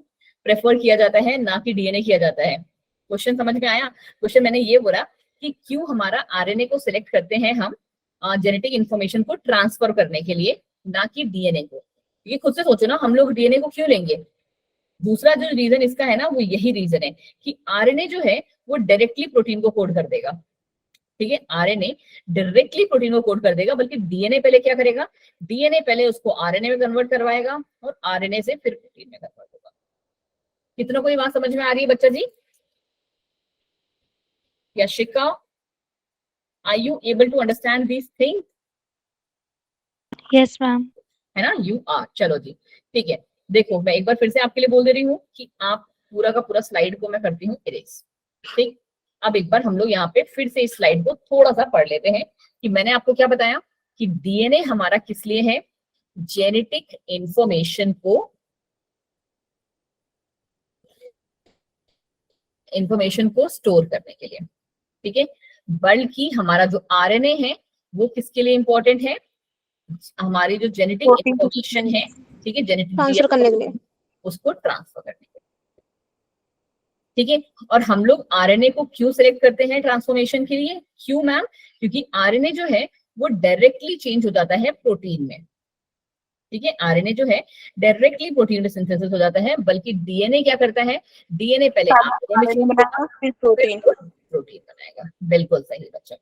Speaker 2: प्रेफर किया जाता है, ना कि डीएनए किया जाता है। क्वेश्चन समझ में आया? क्वेश्चन मैंने ये बोला कि क्यों हमारा आरएनए को सिलेक्ट करते हैं हम जेनेटिक इंफॉर्मेशन को ट्रांसफर करने के लिए, ना कि डीएनए को। ये खुद से सोचो ना, हम लोग डीएनए को क्यों लेंगे? दूसरा जो रीजन इसका है ना वो यही रीजन है कि आरएनए जो है वो डायरेक्टली प्रोटीन को कोड कर देगा। ठीक है, आरएनए डायरेक्टली प्रोटीन को कोड कर देगा, बल्कि डीएनए पहले क्या करेगा? डीएनए पहले उसको आरएनए में कन्वर्ट करवाएगा और आरएनए से फिर प्रोटीन में कन्वर्ट होगा। कितनों को ये बात समझ में आ रही है बच्चा जी? Yashika, are you able to understand these things?
Speaker 1: Yes, ma'am.
Speaker 2: है ना, यू आर। चलो जी ठीक है, देखो मैं एक बार फिर से आपके लिए बोल दे रही हूँ कि आप पूरा का पूरा स्लाइड को मैं करती हूँ इरेज। ठीक, अब एक बार हम लोग यहाँ पे फिर से इस स्लाइड को थोड़ा सा पढ़ लेते हैं कि मैंने आपको क्या बताया कि डीएनए हमारा किस लिए है? जेनेटिक इंफॉर्मेशन को स्टोर करने के लिए। ठीक है, बल्कि हमारा जो आरएनए है वो किसके लिए इंपॉर्टेंट है? हमारी जो जेनेटिक इंफॉर्मेशन है, ठीक है, जेनेटिक
Speaker 4: ट्रांसफर करने के लिए।
Speaker 2: उसको ट्रांसफर करने के लिए। ठीक है, और हम लोग आरएनए को क्यों सिलेक्ट करते हैं ट्रांसफॉर्मेशन के लिए? क्यों मैम? क्योंकि आरएनए जो है वो डायरेक्टली चेंज हो जाता है प्रोटीन में। ठीक है, आरएनए जो है डायरेक्टली प्रोटीन में सिंथेसिस हो जाता है, बल्कि डीएनए क्या करता है? डीएनए पहले
Speaker 6: RNA बनाएगा, फिर प्रोटीन।
Speaker 2: प्रोटीन बनाएगा। बिल्कुल सही बच्चा।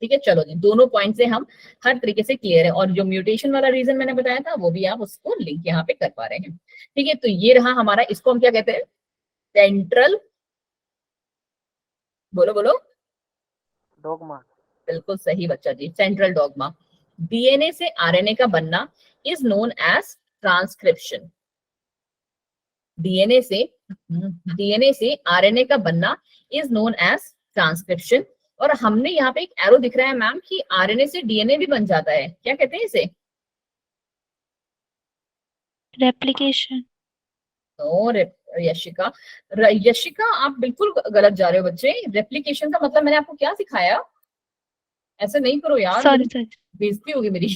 Speaker 2: ठीक है, चलो जी, दोनों पॉइंट से हम हर तरीके से क्लियर है, और जो म्यूटेशन वाला रीजन मैंने बताया था वो भी आप उसको लिंक यहाँ पे कर पा रहे हैं। ठीक है, तो ये रहा हमारा, इसको हम क्या कहते हैं? सेंट्रल, बोलो बोलो,
Speaker 5: डॉगमा।
Speaker 2: बिल्कुल सही बच्चा जी, सेंट्रल डॉगमा। डीएनए से आरएनए का बनना is known as transcription. DNA से आरएनए का बनना इज नोन एज ट्रांसक्रिप्शन। और हमने यहाँ पे एक एरो दिख रहा है मैम कि आरएनए से डीएनए भी बन जाता है, क्या कहते हैं इसे?
Speaker 1: रेप्लिकेशन।
Speaker 2: नो यशिका, यशिका आप बिल्कुल गलत जा रहे हो बच्चे। रेप्लिकेशन का मतलब मैंने आपको क्या सिखाया? ऐसे नहीं करो यार,
Speaker 1: सॉरी सॉरी।
Speaker 2: बेइज्जती होगी मेरी।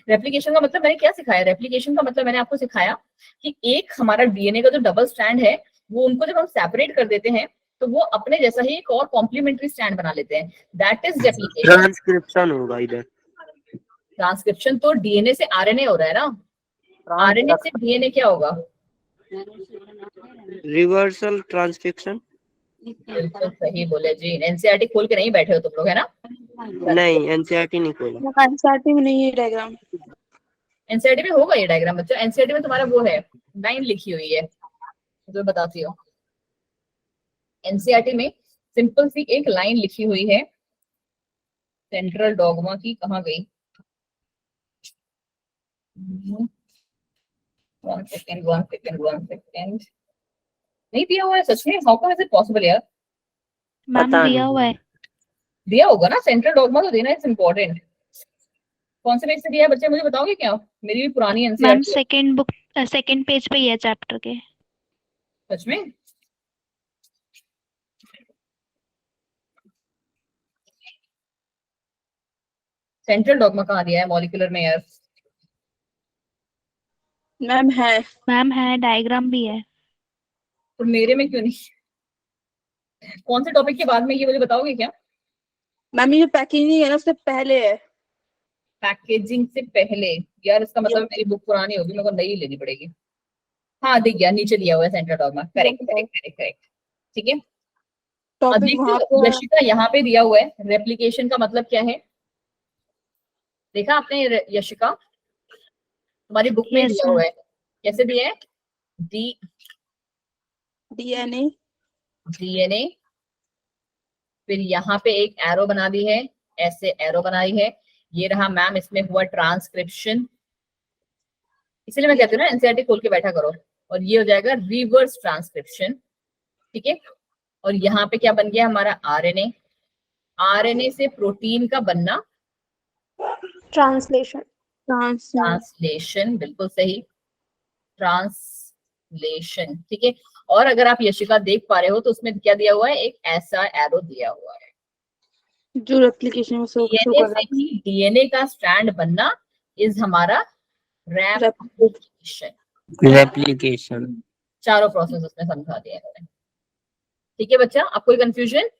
Speaker 2: रेप्लिकेशन का मतलब मैंने क्या सिखाया? रेप्लिकेशन का मतलब मैंने आपको सिखाया कि एक हमारा डीएनए का जो डबल स्ट्रैंड है, वो उनको जब हम सेपरेट कर देते हैं तो वो अपने जैसा ही एक और कॉम्प्लीमेंट्री स्ट्रैंड बना लेते हैं। That is replication.
Speaker 5: ट्रांसक्रिप्शन होगा इधर।
Speaker 2: ट्रांसक्रिप्शन तो डीएनए से आरएनए हो रहा है ना, आरएनए से डीएनए क्या होगा?
Speaker 5: Reversal transcription.
Speaker 2: बिल्कुल सही बोले जी। एनसीईआरटी खोल के नहीं बैठे हो तुम लोग, है ना?
Speaker 5: नहीं, एनसीईआरटी नहीं खोला।
Speaker 6: एनसीईआरटी में नहीं है डायग्राम।
Speaker 2: एनसीईआरटी में होगा ये डायग्राम बच्चा। एनसीईआरटी में तुम्हारा वो है, लाइन लिखी हुई है, जो बताती हो। एनसीईआरटी में सिंपल सी एक लाइन लिखी हुई है सेंट्रल डॉगमा की। कहाँ गई? One second. नहीं दिया हुआ है सच में? हाउ इज इट पॉसिबल यार?
Speaker 1: मैम
Speaker 5: पता
Speaker 1: दिया
Speaker 5: नहीं।
Speaker 1: हुआ है।
Speaker 2: दिया होगा ना, सेंट्रल डॉगमा तो देना इज इम्पोर्टेंट। कौन से पेज से दिया है बच्चे, मुझे बताओगे क्या? मेरी भी पुरानी
Speaker 1: ma'am
Speaker 2: NCERT.
Speaker 1: Second book second page पे ही है चैप्टर के।
Speaker 2: सच में? सेंट्रल डॉगमा कहाँ दिया है मॉलिक्यूलर में यार?
Speaker 6: मैम है।
Speaker 1: मैम है, डायग्राम भी है।
Speaker 2: तो मेरे में क्यों नहीं? कौन से टॉपिक के बाद में, ये मुझे बताओगे क्या?
Speaker 6: मैम ये पैकेजिंग है ना, उससे पहले है।
Speaker 2: पैकेजिंग से पहले? यार इसका मतलब मेरी बुक पुरानी होगी, मेरे को नई लेनी पड़ेगी। हाँ दिख गया, नीचे दिया हुआ है central dogma. Correct correct correct correct. ठीक है, अब
Speaker 6: टॉपिक वहां
Speaker 2: देखो
Speaker 6: पे
Speaker 2: यशिका यहाँ पे दिया हुआ है रेप्लिकेशन का मतलब क्या है। देखा आपने यशिका? तुम्हारी बुक में
Speaker 1: Yes,
Speaker 2: दिया हुआ है। कैसे दिया है? D
Speaker 6: DNA.
Speaker 2: डीएनए, फिर यहाँ पे एक एरो बना दी है, ऐसे एरो बनाई है। ये रहा मैम, इसमें हुआ ट्रांसक्रिप्शन। इसलिए मैं कहती हूँ ना एनसीईआरटी खोल के बैठा करो। और ये हो जाएगा रिवर्स ट्रांसक्रिप्शन। ठीक है, और यहाँ पे क्या बन गया हमारा? आरएनए। आरएनए से प्रोटीन का बनना
Speaker 4: ट्रांसलेशन।
Speaker 2: ट्रांसलेशन। बिल्कुल सही, ट्रांसलेशन। ठीक है, और अगर आप यशिका देख पा रहे हो तो उसमें क्या दिया हुआ है? एक ऐसा एरो दिया हुआ है।
Speaker 6: जो रेप्लिकेशन में शो
Speaker 2: डीएनए
Speaker 6: कर
Speaker 2: से
Speaker 6: रहा
Speaker 2: ही डीएनए का स्ट्रैंड बनना इज हमारा
Speaker 6: है।
Speaker 2: रेप्लिकेशन।
Speaker 5: रेप्लिकेशन।
Speaker 2: चारों प्रोसेस उसमें समझा दिया है। ठीक है बच्चा, आप कोई कंफ्यूजन?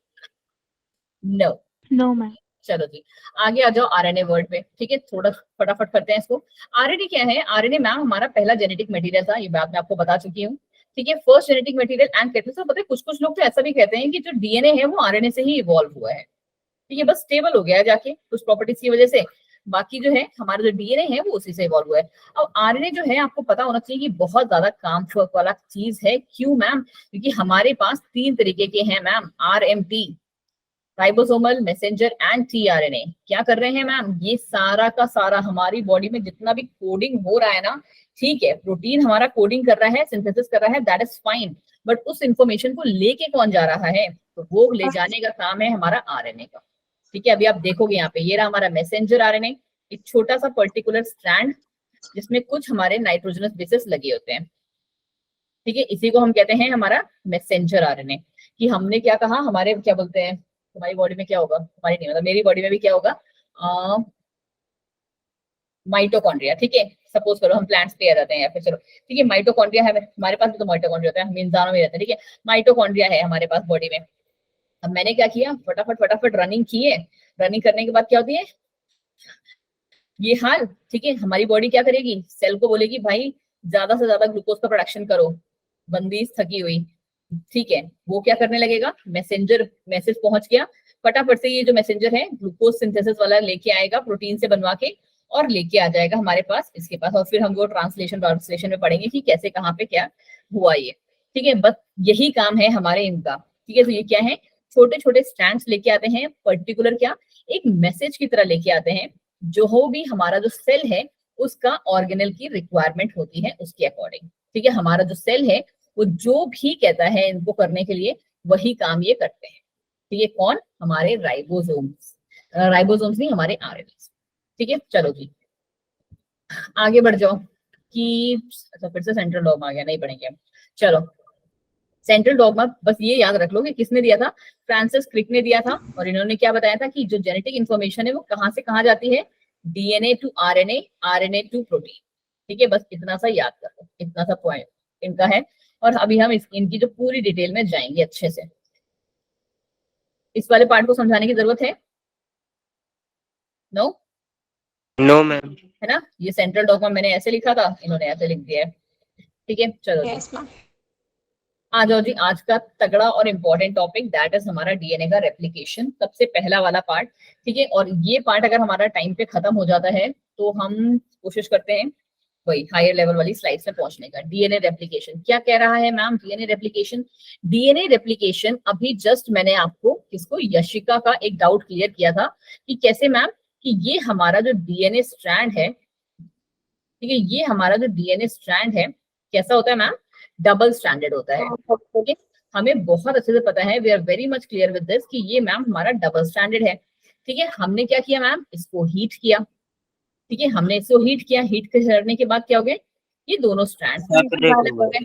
Speaker 2: नो।
Speaker 1: No ma'am.
Speaker 2: चलो जी, आगे आ जाओ आरएनए वर्ड पे। ठीक है, थोड़ा फटाफट करते हैं इसको। आरएनए क्या है? आरएनए मैम हमारा पहला जेनेटिक मटेरियल था, ये बात मैं आपको बता चुकी हूँ। ठीक है, फर्स्ट जेनेटिक मटेरियल। एंड कहते हैं, पता है कुछ लोग तो ऐसा भी कहते हैं कि जो डीएनए है वो आरएनए से ही इवॉल्व हुआ है। ठीक है, बस स्टेबल हो गया है जाके कुछ प्रॉपर्टीज की वजह से। बाकी जो है हमारा जो डीएनए है वो उसी से इवॉल्व हुआ है। अब आरएनए जो है आपको पता होना चाहिए कि बहुत ज्यादा काम वाला चीज है। क्यों मैम? क्योंकि हमारे पास 3 तरीके के हैं ma'am, RMP, ribosomal, messenger and tRNA. क्या कर रहे हैं मैम? ये सारा का सारा हमारी बॉडी में जितना भी कोडिंग हो रहा है ना, ठीक है, प्रोटीन हमारा कोडिंग कर रहा है, सिंथेसिस कर रहा है, दैट इज फाइन। बट उस इंफॉर्मेशन को लेके कौन जा रहा है? तो वो ले जाने का काम है हमारा आरएनए का। ठीक है, अभी आप देखोगे यहाँ पे, ये रहा हमारा मैसेंजर आरएनए, एक छोटा सा पर्टिकुलर स्ट्रैंड जिसमें कुछ हमारे नाइट्रोजनस बेसेस लगे होते हैं। ठीक है, इसी को हम कहते हैं हमारा मैसेंजर आरएनए। कि हमने क्या कहा, हमारे क्या बोलते हैं, तुम्हारी बॉडी में क्या होगा, तुम्हारी नहीं मतलब मेरी बॉडी में भी क्या होगा, माइटोकॉन्ड्रिया, ठीक है, सपोज करो हम प्लांट्स पे आ जाते हैं, या फिर चलो ठीक है माइटोकॉन्ड्रिया है हमारे पास, तो माइटोकॉन्ड्रिया होता है, हम इंसानों में रहते हैं, ठीक है, माइटोकॉन्ड्रिया है हमारे पास बॉडी में। अब मैंने क्या किया, फटाफट फटाफट रनिंग की है, रनिंग करने के बाद क्या होती है ये हाल, ठीक है, हमारी बॉडी क्या करेगी, सेल को बोलेगी भाई ज्यादा से ज्यादा ग्लूकोज का प्रोडक्शन करो, बंदी थकी हुई, ठीक है, वो क्या करने लगेगा, मैसेंजर मैसेज पहुंच गया, फटाफट से ये जो मैसेंजर है ग्लूकोज सिंथेसिस वाला लेके आएगा प्रोटीन से बनवा के, और लेके आ जाएगा हमारे पास इसके पास, और फिर हम वो ट्रांसलेशन में पढ़ेंगे कि कैसे कहाँ पे क्या हुआ ये, ठीक है, बस यही काम है हमारे इनका, ठीक है। तो ये क्या है, छोटे छोटे स्ट्रैंड्स लेके आते हैं, पर्टिकुलर क्या एक मैसेज की तरह लेके आते हैं, जो हो भी हमारा जो सेल है उसका ऑर्गेनल की रिक्वायरमेंट होती है उसके अकॉर्डिंग, ठीक है, हमारा जो सेल है वो जो भी कहता है इनको करने के लिए वही काम ये करते हैं, ठीक है, कौन, हमारे राइबोसोम्स, राइबोसोम्स नहीं हमारे आरएनएस, ठीक है। चलो जी आगे बढ़ जाओ कि अच्छा फिर से सेंट्रल डॉगमा आ गया, नहीं पढ़ेंगे हम, चलो सेंट्रल डॉगमा बस ये याद रख लो कि किसने दिया था, फ्रांसिस क्रिक ने दिया था, और इन्होंने क्या बताया था कि जो जेनेटिक इन्फॉर्मेशन है वो कहाँ से कहाँ जाती है, DNA to RNA, RNA to protein, ठीक है, बस इतना सा याद कर लो, इतना सा पॉइंट इनका है, और अभी हम इनकी जो पूरी डिटेल में जाएंगे अच्छे से, इस वाले पार्ट को समझाने की जरूरत है, नो
Speaker 5: नो मैम।
Speaker 2: है ना, ये सेंट्रल डॉगमा मैंने ऐसे लिखा था, इन्होंने ऐसे लिख दिया है, ठीक है। चलो
Speaker 4: यस मैम।
Speaker 2: आ जाओ जी, आज का तगड़ा और इम्पोर्टेंट टॉपिक दैट इज हमारा डीएनए का रेप्लिकेशन, सबसे पहला वाला पार्ट, ठीक है, और ये पार्ट अगर हमारा टाइम पे खत्म हो जाता है तो हम कोशिश करते हैं वही हायर लेवल वाली स्लाइड्स में पहुंचने का। डीएनए रेप्लिकेशन क्या कह रहा है ma'am, DNA replication, DNA replication अभी जस्ट मैंने आपको किसको, यशिका का एक डाउट क्लियर किया था कि कैसे मैम, कि ये हमारा जो डीएनए स्ट्रैंड है, ठीक है, ये हमारा जो डीएनए स्ट्रैंड है कैसा होता है मैम, डबल स्ट्रैंडेड होता है, ठीक है, हमें बहुत अच्छे से पता है, we are very much clear with this कि ये मैम हमारा डबल स्ट्रैंडेड है, ठीक है। हमने क्या किया मैम, इसको हीट किया, ठीक है, हमने इसको हीट किया, हीट करने के बाद क्या हो गए, ये दोनों स्ट्रैंड हो गए,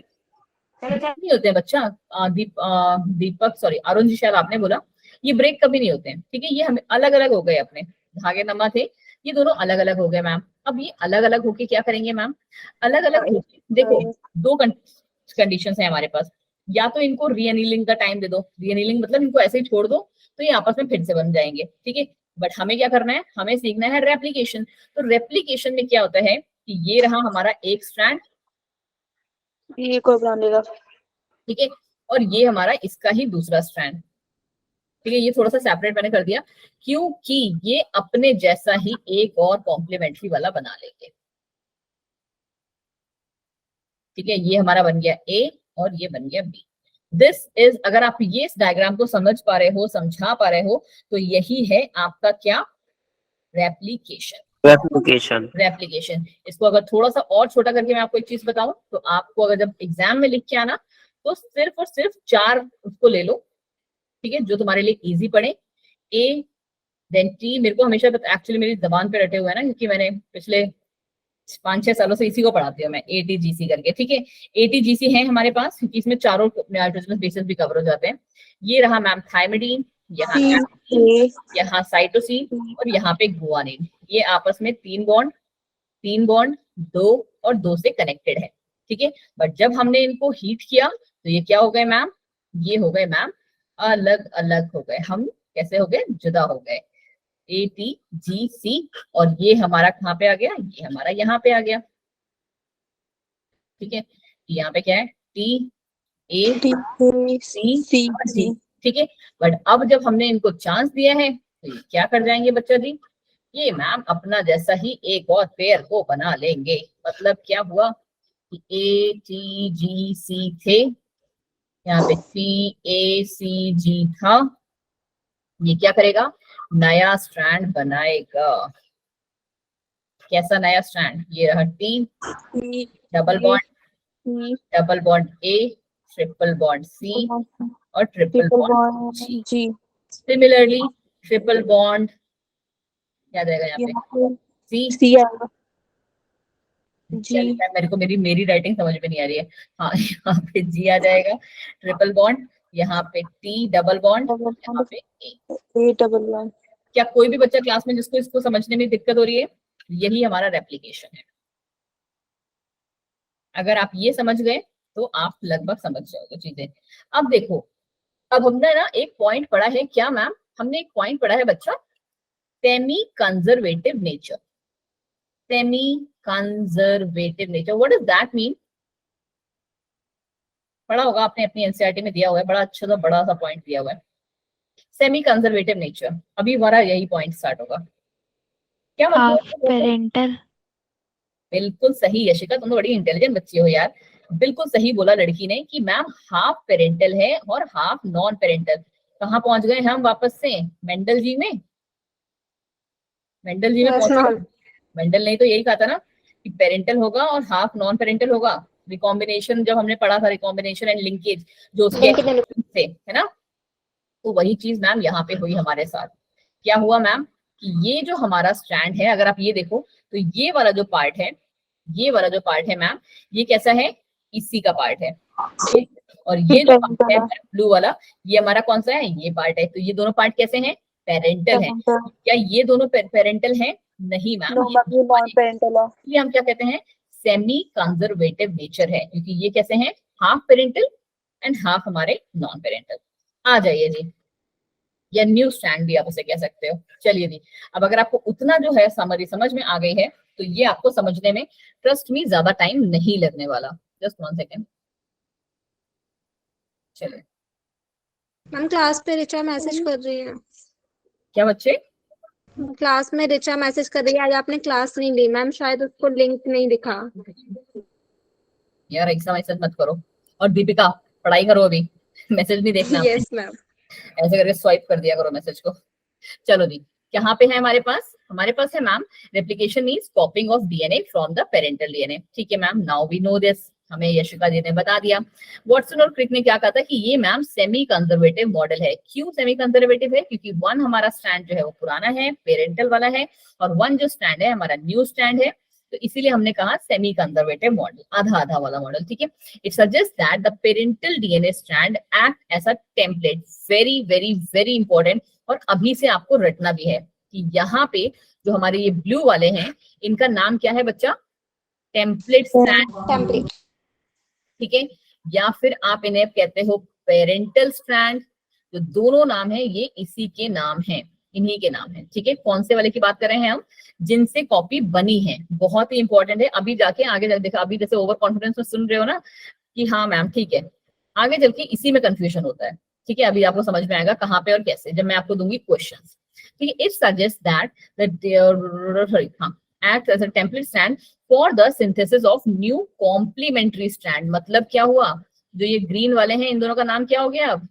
Speaker 2: नहीं होते हैं बच्चा, दीपक सॉरी अरुण जी शायद आपने बोला, ये ब्रेक कभी नहीं होते हैं, ठीक है, ये हमें अलग अलग हो गए, अपने धागे नमा थे, ये दोनों अलग अलग हो गए मैम। अब ये अलग अलग होके क्या करेंगे मैम, अलग अलग देखो दो कंडीशन है हमारे पास, या तो इनको रीएनीलिंग का टाइम दे दो, रीएनीलिंग मतलब इनको ऐसे ही छोड़ दो तो ये आपस में फिर से बन जाएंगे, ठीक है, बट हमें क्या करना है, हमें सीखना है रेप्लिकेशन। तो रेप्लिकेशन में क्या होता है कि ये रहा हमारा एक स्ट्रैंड,
Speaker 6: ये कोई बना लेगा,
Speaker 2: ठीक है, और ये हमारा इसका ही दूसरा स्ट्रैंड, ठीक है, ये थोड़ा सा सेपरेट मैंने कर दिया क्योंकि ये अपने जैसा ही एक और कॉम्प्लीमेंट्री वाला बना लेंगे, ठीक है, ये हमारा बन गया ए और ये बन गया बी। दिस इज, अगर आप ये इस डायग्राम को समझ पा रहे हो, समझा पा रहे हो, तो यही है आपका क्या, रेप्लिकेशन। रेप्लिकेशन इसको अगर थोड़ा सा और छोटा करके मैं आपको एक चीज बताऊं, तो आपको अगर जब एग्जाम में लिख के आना तो सिर्फ और सिर्फ 4 उसको ले लो, ठीक है, जो तुम्हारे लिए इजी पड़े, ए देन टी, मेरे को हमेशा एक्चुअली मेरी जबान पे रटे हुए है ना, क्योंकि मैंने पिछले 5-6 सालों से इसी को पढ़ाती हूँ मैं, एटीजीसी करके, ठीक है, एटीजीसी है हमारे पास क्योंकि इसमें चारों नाइट्रोजनस बेसेस भी कवर हो जाते हैं। ये रहा मैम थायमिडीन, यहाँ साइटोसिन और यहाँ पे गुआनिन, ये आपस में 3 बॉन्ड 2 और 2 से कनेक्टेड है, ठीक है, बट जब हमने इनको हीट किया तो ये क्या हो गए मैम, ये हो गए मैम अलग अलग हो गए, हम कैसे हो गए, जुदा हो गए, ATGC, और ये हमारा कहाँ पे आ गया, ये हमारा यहाँ पे आ गया, ठीक है, यहाँ पे क्या है, TACC, ठीक है, बट अब जब हमने इनको चांस दिया है तो ये क्या कर जाएंगे बच्चा जी, ये मैम अपना जैसा ही एक और पेयर को बना लेंगे। मतलब क्या हुआ कि ATGC थे, यहाँ पे CACG था, ये क्या करेगा, नया स्ट्रैंड बनाएगा, कैसा नया स्ट्रैंड, ये रहा T, double bond A, triple bond C और triple bond G। Similarly triple bond क्या जाएगा यहाँ पे, C
Speaker 6: आएगा,
Speaker 2: मेरे को मेरी राइटिंग समझ में नहीं आ रही है, हाँ यहाँ पे G आ जाएगा, ट्रिपल बॉन्ड, यहाँ पे T डबल बॉन्ड, यहाँ पे A डबल बॉन्ड। क्या कोई भी बच्चा क्लास में जिसको इसको समझने में दिक्कत हो रही है, यही हमारा रेप्लिकेशन है। अगर आप ये समझ गए तो आप लगभग समझ जाओगे चीजें। अब देखो, अब हमने ना एक पॉइंट पढ़ा है, क्या मैम? हमने एक पॉइंट पढ़ा है बच्चा, semi conservative nature. Semi conservative nature, what does that mean? पढ़ा होगा आपने, अपनी एनसीईआरटी में दिया हुआ है, बड़ा अच्छा सा बड़ा सा पॉइंट दिया हुआ है, सेमी कंजर्वेटिव नेचर। अभी हमारा यही पॉइंट स्टार्ट होगा। क्या
Speaker 1: हाफ
Speaker 2: मतलब?
Speaker 1: पेरेंटल।
Speaker 2: बिल्कुल सही यशिका, तुम तो बड़ी इंटेलिजेंट बच्ची हो यार। बिल्कुल सही बोला लड़की ने कि मैम हाफ पेरेंटल है और हाफ नॉन पेरेंटल। कहाँ पहुंच गए हम वापस से? मेंडल जी में। मेंडल जी में
Speaker 6: Yes,
Speaker 2: पहुंच
Speaker 6: ma'am.
Speaker 2: गए। मेंडल ने तो यही कहा था ना कि पेरेंटल होगा और हाफ नॉन पेरेंटल होगा। रिकॉम्बिनेशन जब हमने पढ़ा था, रिकॉम्बिनेशन एंड लिंकेज जो उसके थे, है ना? तो वही चीज मैम यहाँ पे हुई हमारे साथ। क्या हुआ मैम कि ये जो हमारा स्ट्रैंड है, अगर आप ये देखो तो ये वाला जो पार्ट है, ये वाला जो पार्ट है मैम, ये कैसा है? इसी का पार्ट है। और ये जो पार्ट है ब्लू वाला, ये हमारा कौन सा है? ये पार्ट है। तो ये दोनों पार्ट कैसे हैं? पेरेंटल हैं। क्या ये दोनों पेरेंटल हैं? नहीं मैम,
Speaker 6: No, ma'am, ये नॉन पेरेंटल है।
Speaker 2: इसलिए हम क्या कहते हैं? सेमी कंजर्वेटिव नेचर है, क्योंकि ये कैसे हैं? हाफ पेरेंटल एंड हाफ हमारे नॉन पेरेंटल। आ जाइए जी, या न्यू स्ट्रैंड भी आप उसे कह सकते हो। चलिए जी, अब अगर आपको उतना जो है समरी समझ में आ गई है, तो ये आपको समझने में ट्रस्ट मी ज्यादा टाइम नहीं लगने वाला। Just 1 second. चलिए,
Speaker 4: मैम क्लास पे रिचा मैसेज कर रही है।
Speaker 2: क्या बच्चे?
Speaker 4: क्लास में रिचा मैसेज कर रही है, आज आपने क्लास नहीं ली मैम, शायद उसको लिंक नहीं दिखा।
Speaker 2: यार ऐसा मैसेज मत करो। और दीपिका, पढ़ाई करो अभी, मैसेज नहीं देखना।
Speaker 4: Yes ma'am.
Speaker 2: ऐसे करके स्वाइप कर दिया करो मैसेज को। चलो जी, यहाँ पे है हमारे पास? हमारे पास है ma'am, replication means copying of DNA from the parental DNA. ठीक है ma'am, now we know this, हमें यशिका जी ने बता दिया। वॉटसन और क्रिक ने क्या कहा था कि ये मैम सेमी कंजर्वेटिव मॉडल है। क्यों सेमी कंजर्वेटिव है? क्योंकि वन हमारा स्ट्रैंड जो है वो पुराना है, पेरेंटल वाला है, और वन जो स्ट्रैंड है हमारा न्यू स्ट्रैंड है। तो इसीलिए हमने कहा सेमी कंजर्वेटिव मॉडल, आधा आधा वाला मॉडल। ठीक है, it suggest that the parental DNA strand act as a template. Very very very important, और अभी से आपको रटना भी है कि यहाँ पे जो हमारे ये ब्लू वाले हैं, इनका नाम क्या है बच्चा? Template strand.
Speaker 4: टेम्पलेट।
Speaker 2: ठीक है, या फिर आप इन्हें कहते हो पेरेंटल स्ट्रैंड। जो दोनों नाम है ये इसी के नाम है, इन्हीं के नाम है। ठीक है, कौन से वाले की बात कर रहे हैं हम? जिनसे कॉपी बनी है। बहुत ही इंपॉर्टेंट है। अभी जाके आगे जाके देखा, अभी जैसे ओवर कॉन्फिडेंस में सुन रहे हो ना कि हाँ मैम ठीक है, आगे चल के इसी में कंफ्यूजन होता है। ठीक है, अभी आपको समझ में आएगा कहाँ पे और कैसे, जब मैं आपको दूंगी क्वेश्चंस। ठीक है, इट सजेस्ट दैट हाँ act as a template strand for the synthesis of new complementary strand। मतलब क्या हुआ? जो ये ग्रीन वाले हैं, इन दोनों का नाम क्या हो गया? अब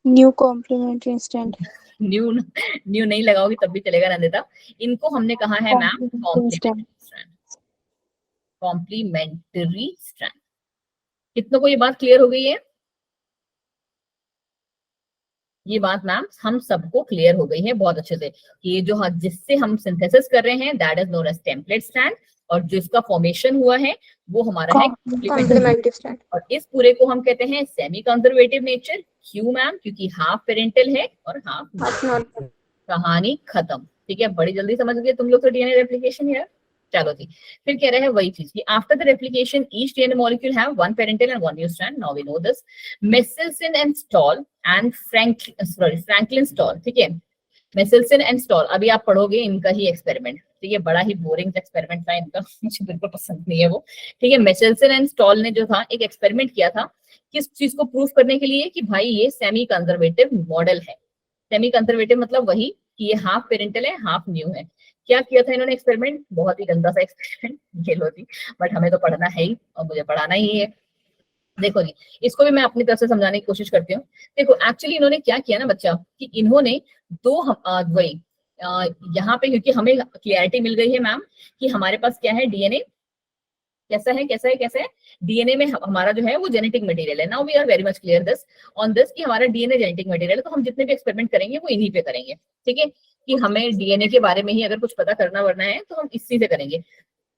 Speaker 6: new complementary strand.
Speaker 2: New new नहीं लगाओगी तब भी चलेगा नंदिता। इनको हमने कहा है ma'am complementary strand. Complementary strand. कितनों को ये बात क्लियर हो गई है? ये बात मैम हम सबको क्लियर हो गई है बहुत अच्छे से कि ये जो जिससे हम सिंथेसिस कर रहे हैं that is known as template strand, और जिसका फॉर्मेशन हुआ है वो हमारा है
Speaker 4: कॉम्प्लीमेंट्री स्ट्रैंड।
Speaker 2: और इस पूरे को हम कहते हैं सेमी कंजर्वेटिव नेचर। क्यों मैम? क्योंकि हाफ पेरेंटल है और हाफ नॉट। कहानी खत्म। ठीक है, बड़ी जल्दी समझ गए तुम लोग तो डीएनए रेप्लिकेशन है। चलो जी, फिर कह रहे हैं वही चीज कि after the replication each DNA molecule have one parental and one new strand. Now we know this. Meselson and Stahl and Franklin Stahl. ठीक है, मेसेल्सन एंड स्टॉल, अभी आप पढ़ोगे इनका ही एक्सपेरिमेंट। ठीक है, बड़ा ही बोरिंग एक्सपेरिमेंट था इनका, मुझे बिल्कुल पसंद नहीं है वो। ठीक है, मेसेल्सन एंड स्टॉल ने जो था एक एक्सपेरिमेंट किया था, किस चीज को प्रूव करने के लिए कि भाई ये सेमी कंजर्वेटिव मॉडल है। सेमी कंजर्वेटिव मतलब वही कि ये हाफ पेरेंटल है हाफ न्यू है। क्या किया था इन्होंने एक्सपेरिमेंट? बहुत ही गंदा सा एक्सपेरिमेंट, ये लो जी, बट हमें तो पढ़ना है ही और मुझे पढ़ाना ही है। देखो जी, इसको भी मैं अपनी तरफ से समझाने की कोशिश करती हूँ। देखो एक्चुअली इन्होंने क्या किया ना बच्चा कि इन्होंने दो वही यहाँ पे, क्योंकि हमें क्लियरिटी मिल गई है मैम कि हमारे पास क्या है, डीएनए कैसा है कैसा है कैसा है। डीएनए में हमारा जो है वो जेनेटिक मटेरियल है। Now we are very much clear this on this कि हमारा डीएनए जेनेटिक मटेरियल है, तो हम जितने भी एक्सपेरिमेंट करेंगे वो इन्हीं पे करेंगे। ठीक है, कि हमें डीएनए के बारे में ही अगर कुछ पता करना वरना है तो हम इसी से करेंगे।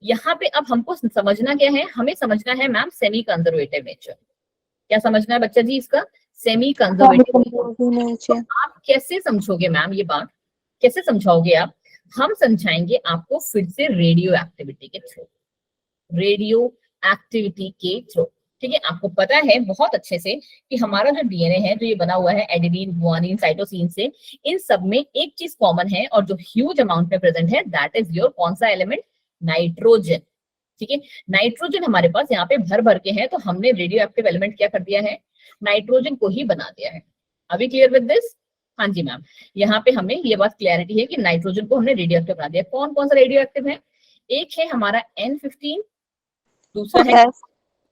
Speaker 2: यहाँ पे अब हमको समझना क्या है? हमें समझना है मैम सेमी कंजर्वेटिव नेचर। क्या समझना है बच्चा जी इसका? Semi conservative nature. आप कैसे समझोगे मैम ये बात? कैसे समझाओगे आप? हम समझाएंगे आपको फिर से रेडियो एक्टिविटी के थ्रू, रेडियो एक्टिविटी के थ्रू। ठीक है, आपको पता है बहुत अच्छे से कि हमारा जो डीएनए है, जो ये बना हुआ है एडेनिन, गुआनिन, साइटोसिन से, इन सब में एक चीज कॉमन है और जो ह्यूज अमाउंट में प्रेजेंट है, दैट इज योर कौन सा एलिमेंट? नाइट्रोजन। ठीक है, नाइट्रोजन हमारे पास यहाँ पे भर भर के है, तो हमने रेडियो एक्टिव एलिमेंट क्या कर दिया है? नाइट्रोजन को ही बना दिया है। अभी क्लियर विद दिस? हाँ जी मैम, यहाँ पे हमें ये बात क्लैरिटी है कि नाइट्रोजन को हमने रेडियो एक्टिव बना दिया। कौन कौन सा रेडियो एक्टिव है? एक है हमारा N15, दूसरा है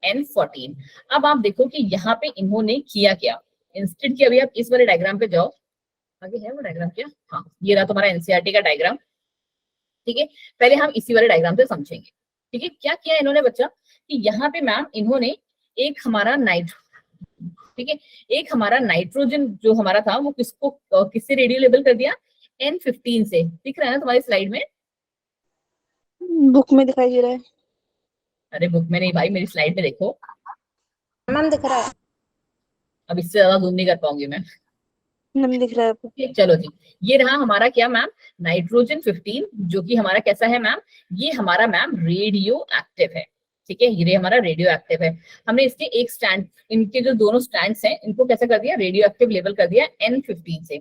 Speaker 2: N14। अब आप देखो कि यहाँ पे इन्होंने किया क्या, इंस्टेड की, अभी आप इस वाले डायग्राम पे जाओ, आगे है वो डायग्राम क्या? हाँ, ये रहा तुम्हारा एनसीईआरटी का डायग्राम। ठीक है, पहले हम इसी वाले डायग्राम से समझेंगे। ठीक है, क्या किया इन्होंने बच्चा कि यहाँ पे मैम इन्होंने एक हमारा ठीक है, एक हमारा नाइट्रोजन जो हमारा था वो किसको किससे रेडियो लेबल कर दिया? N15 से। दिख रहा है ना तुम्हारी स्लाइड में?
Speaker 6: बुक में दिखाई दे रहा है।
Speaker 2: अरे बुक में नहीं भाई, मेरी स्लाइड में देखो।
Speaker 4: मैम दिख रहा है।
Speaker 2: अब इससे ज्यादा जूम नहीं कर पाऊंगी मैं।
Speaker 6: नाम दिख रहा है आपको।
Speaker 2: चलो जी, ये रहा हमारा क्या मैम? नाइट्रोजन 15, जो कि हमारा कैसा है मैम? ये हमारा मैम रेडियो एक्टिव है। ठीक है, ये हमारा रेडियो एक्टिव है। हमने इसके एक स्टैंड, इनके जो दोनों स्टैंड्स हैं, इनको कैसे कर दिया? रेडियो एक्टिव लेबल कर दिया N15 से।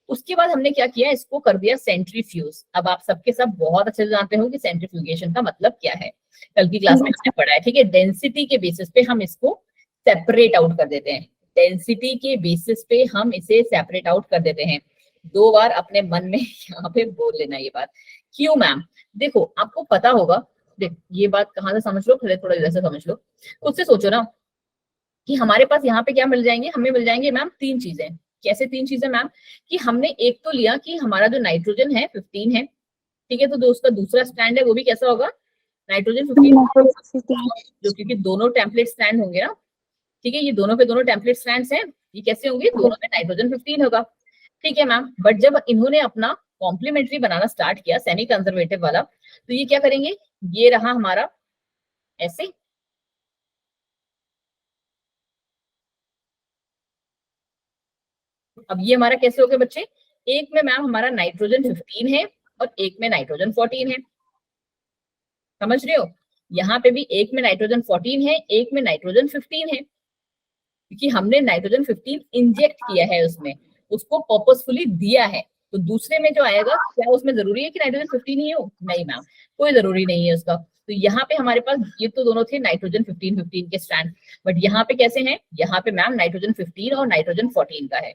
Speaker 2: उसके बाद हमने क्या किया? इसको कर दिया सेंट्रीफ्यूज। अब आप सबके सब बहुत अच्छे से जानते हो कि सेंट्रीफ्यूगेशन का मतलब क्या है, कल की क्लास में हमने पढ़ा है। ठीक है, डेंसिटी के बेसिस पे हम इसको सेपरेट आउट कर देते हैं। डेंसिटी के बेसिस पे हम इसे सेपरेट आउट कर देते हैं। 2 बार अपने मन में यहाँ पे बोल लेना ये बात। क्यों मैम? देखो आपको पता होगा, देख ये बात कहाँ से समझ लो, थोड़ा थोड़ा इधर से समझ लो। खुद से सोचो ना कि हमारे पास यहाँ पे क्या मिल जाएंगे? हमें मिल जाएंगे मैम 3 चीजें। कैसे 3 चीजें मैम? कि हमने एक तो लिया कि हमारा जो नाइट्रोजन है 15 है। ठीक है, तो जो उसका दूसरा स्टैंड है वो भी कैसा होगा? नाइट्रोजन 15, जो क्योंकि दोनों टेम्पलेट स्टैंड होंगे ना। ठीक है, ये दोनों पे दोनों टेम्पलेट स्ट्रैंड्स हैं, ये कैसे होंगे? दोनों में नाइट्रोजन 15 होगा। ठीक है मैम, बट जब इन्होंने अपना कॉम्प्लीमेंट्री बनाना स्टार्ट किया, सेमी कंजर्वेटिव वाला, तो ये क्या करेंगे? ये रहा हमारा ऐसे, अब ये हमारा कैसे हो गया बच्चे? एक में मैम हमारा नाइट्रोजन 15 है और एक में नाइट्रोजन 14 है। समझ रहे हो? यहाँ पे भी एक में नाइट्रोजन 14 है, एक में नाइट्रोजन 15 है, क्योंकि हमने नाइट्रोजन 15 इंजेक्ट किया है उसमें, उसको पर्पसफुली दिया है। तो दूसरे में जो आएगा, क्या उसमें जरूरी है कि नाइट्रोजन 15 ही हो? नहीं मैम, कोई जरूरी नहीं है उसका। तो यहाँ पे हमारे पास ये तो दोनों थे नाइट्रोजन 15 के स्ट्रैंड, बट यहाँ पे कैसे हैं? यहाँ पे मैम नाइट्रोजन 15 और नाइट्रोजन 14 का है।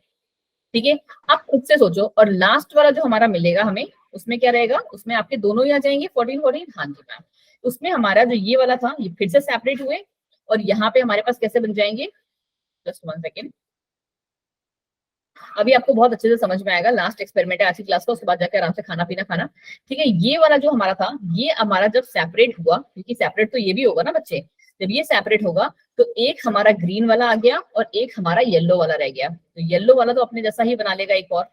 Speaker 2: ठीक है, आप खुद से सोचो। और लास्ट वाला जो हमारा मिलेगा हमें, उसमें क्या रहेगा? उसमें आपके दोनों ही आ जाएंगे 14। हाँ जी मैम, उसमें हमारा जो ये वाला था, ये फिर से सेपरेट हुए और यहाँ पे हमारे पास कैसे बन जाएंगे? जस्ट 1 सेकेंड, अभी आपको बहुत अच्छे से समझ में आएगा। लास्ट एक्सपेरिमेंट है आज की क्लास का, उसके बाद जाकर आराम से खाना पीना खाना। ठीक है, ये वाला जो हमारा था, ये हमारा जब सेपरेट हुआ, क्योंकि सेपरेट तो ये भी होगा ना बच्चे, जब ये सेपरेट होगा तो एक हमारा ग्रीन वाला आ गया और एक हमारा येलो वाला रह गया। तो येलो वाला तो अपने जैसा ही बना लेगा एक और,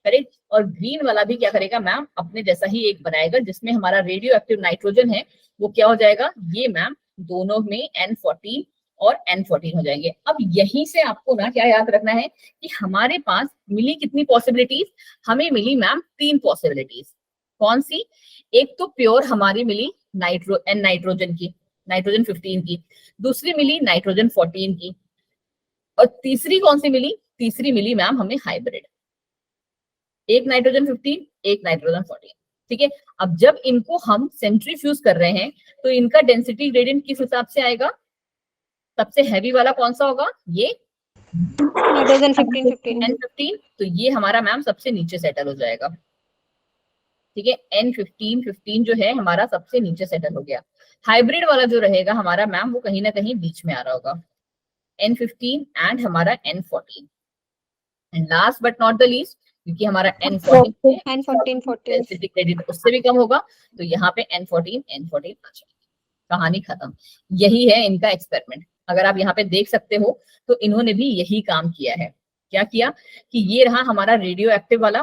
Speaker 2: करेक्ट, और ग्रीन वाला भी क्या करेगा मैम? अपने जैसा ही एक बनाएगा, जिसमें हमारा रेडियो एक्टिव नाइट्रोजन है वो क्या हो जाएगा? ये मैम दोनों में N14 और N14 हो जाएंगे। अब यहीं से आपको ना क्या याद रखना है कि हमारे पास मिली कितनी पॉसिबिलिटीज? हमें मिली मैम 3 पॉसिबिलिटीज। कौन सी? एक तो प्योर हमारी मिली नाइट्रोजन की, नाइट्रोजन 15 की, दूसरी मिली नाइट्रोजन 14 की, और तीसरी कौन सी मिली? तीसरी मिली मैम हमें हाइब्रिड, एक नाइट्रोजन 15, एक नाइट्रोजन 14। ठीक है, अब जब इनको हम सेंट्रीफ्यूज कर रहे हैं तो इनका डेंसिटी ग्रेडियंट किस हिसाब से आएगा? सबसे हैवी वाला कौन सा होगा? ये
Speaker 4: नाइट्रोजन 15
Speaker 2: N15, तो ये हमारा मैम सबसे नीचे सेटल हो जाएगा। ठीक है, N15 जो है हमारा सबसे नीचे सेटल हो गया। हाइब्रिड वाला जो रहेगा हमारा मैम, वो कहीं ना कहीं बीच में आ रहा होगा, N15 एंड हमारा N14। And last but not the least, क्योंकि हमारा N14 डेंसिटी ग्रेडियंट उससे भी कम होगा, तो यहाँ पे N14 आ जाएगा। कहानी खत्म। यही है इनका एक्सपेरिमेंट। अगर आप यहाँ पे देख सकते हो तो इन्होंने भी यही काम किया है। क्या किया कि ये रहा हमारा रेडियो एक्टिव वाला,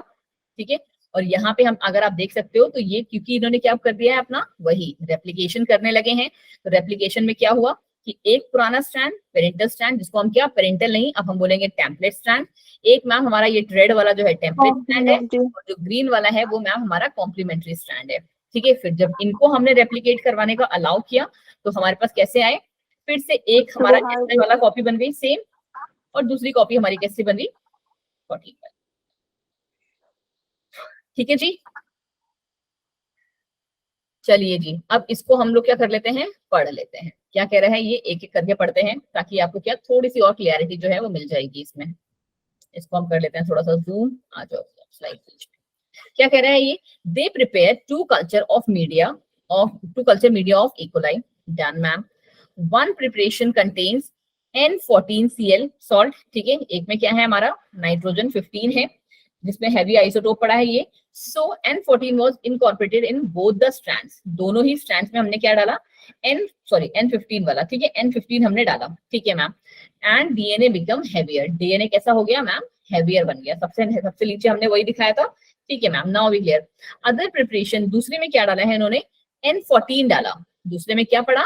Speaker 2: ठीक है, और यहाँ पे हम अगर आप देख सकते हो तो ये, क्योंकि इन्होंने क्या कर दिया है अपना, वही रेप्लिकेशन करने लगे हैं। तो रेप्लिकेशन में क्या हुआ कि एक पुराना स्ट्रैंड पेरेंटल स्ट्रैंड, जिसको हम क्या पेरेंटल नहीं अब हम बोलेंगे टेम्पलेट स्ट्रैंड, एक मैम हमारा ये रेड वाला जो है टेम्पलेट स्ट्रैंड है, और जो ग्रीन वाला है वो मैम हमारा कॉम्प्लीमेंट्री स्ट्रैंड है। ठीक है, फिर जब इनको हमने रेप्लिकेट करवाने का अलाउ किया तो हमारे पास कैसे आए, फिर से एक हमारा ऐसे वाला कॉपी बन गई सेम, और दूसरी कॉपी हमारी कैसे बन गई 14 पर। ठीक है जी, चलिए जी, अब इसको हम लोग क्या कर लेते हैं, पढ़ लेते हैं क्या कह रहा है ये, एक एक करके पढ़ते हैं ताकि आपको क्या थोड़ी सी और क्लियरिटी जो है वो मिल जाएगी इसमें। इसको हम कर लेते हैं थोड़ा सा जूम, आ जाओ स्लाइड। क्या कह रहा है ये, they prepare to culture media of E coli, done ma'am. One preparation contains N14Cl salt, ठीक है, एक में क्या है हमारा नाइट्रोजन 15 है जिसमें हैवी आइसोटोप पड़ा है ये। सो N14 was incorporated in both the strands, दोनों ही स्ट्रैंड्स में हमने क्या डाला, N15 वाला, ठीक है, N15 हमने डाला, ठीक है ma'am. And DNA become heavier, DNA कैसा हो गया मैम, हैवियर बन गया, सबसे नीचे हमने वही दिखाया था, ठीक है ma'am, now we clear. Other preparation, दूसरे में क्या डाला है इन्होंने, N14 डाला, दूसरे में क्या पड़ा,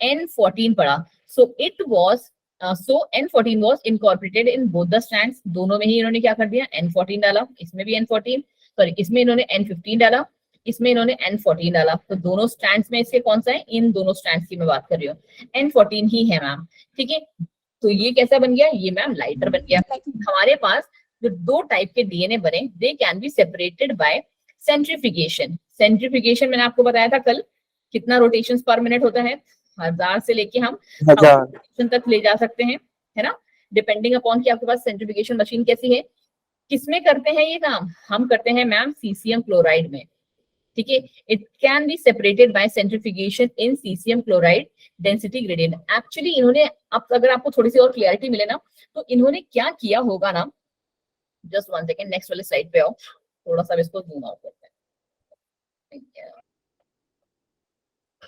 Speaker 2: N14 पड़ा। So it was N14 was incorporated in both the strands, दोनों में ही इन्होंने क्या कर दिया, N14 डाला, इसमें भी N14, सॉरी इसमें इन्होंने N15 डाला, इसमें इन्होंने N14 डाला, तो दोनों स्ट्रैंड्स में इसके कौन सा है, इन दोनों स्ट्रैंड्स की मैं बात कर रही हूँ, N14 ही है मैम, ठीक है। तो ये कैसा बन गया, ये मैम लाइटर बन गया। हमारे पास जो दो टाइप के डीएनए बने, they can be separated by centrification. Centrification मैंने आपको बताया था कल, कितना रोटेशंस पर मिनट होता है, 1000 से लेके हम 1000 तक ले जा सकते हैं, है ना, डिपेंडिंग अपॉन कि आपके पास सेंट्रीफिकेशन मशीन कैसी है। किसमें करते हैं ये काम, हम करते हैं मैम सीसियम क्लोराइड में, ठीक है। It can be separated by centrification in caesium chloride density gradient. Actually इन्होंने, अब अगर आपको थोड़ी सी और क्लियरिटी मिले ना, तो इन्होंने क्या किया होगा ना, जस्ट वन सेकेंड, नेक्स्ट वाले स्लाइड पे आओ, थोड़ा सा इसको जूम आउट करते हैं,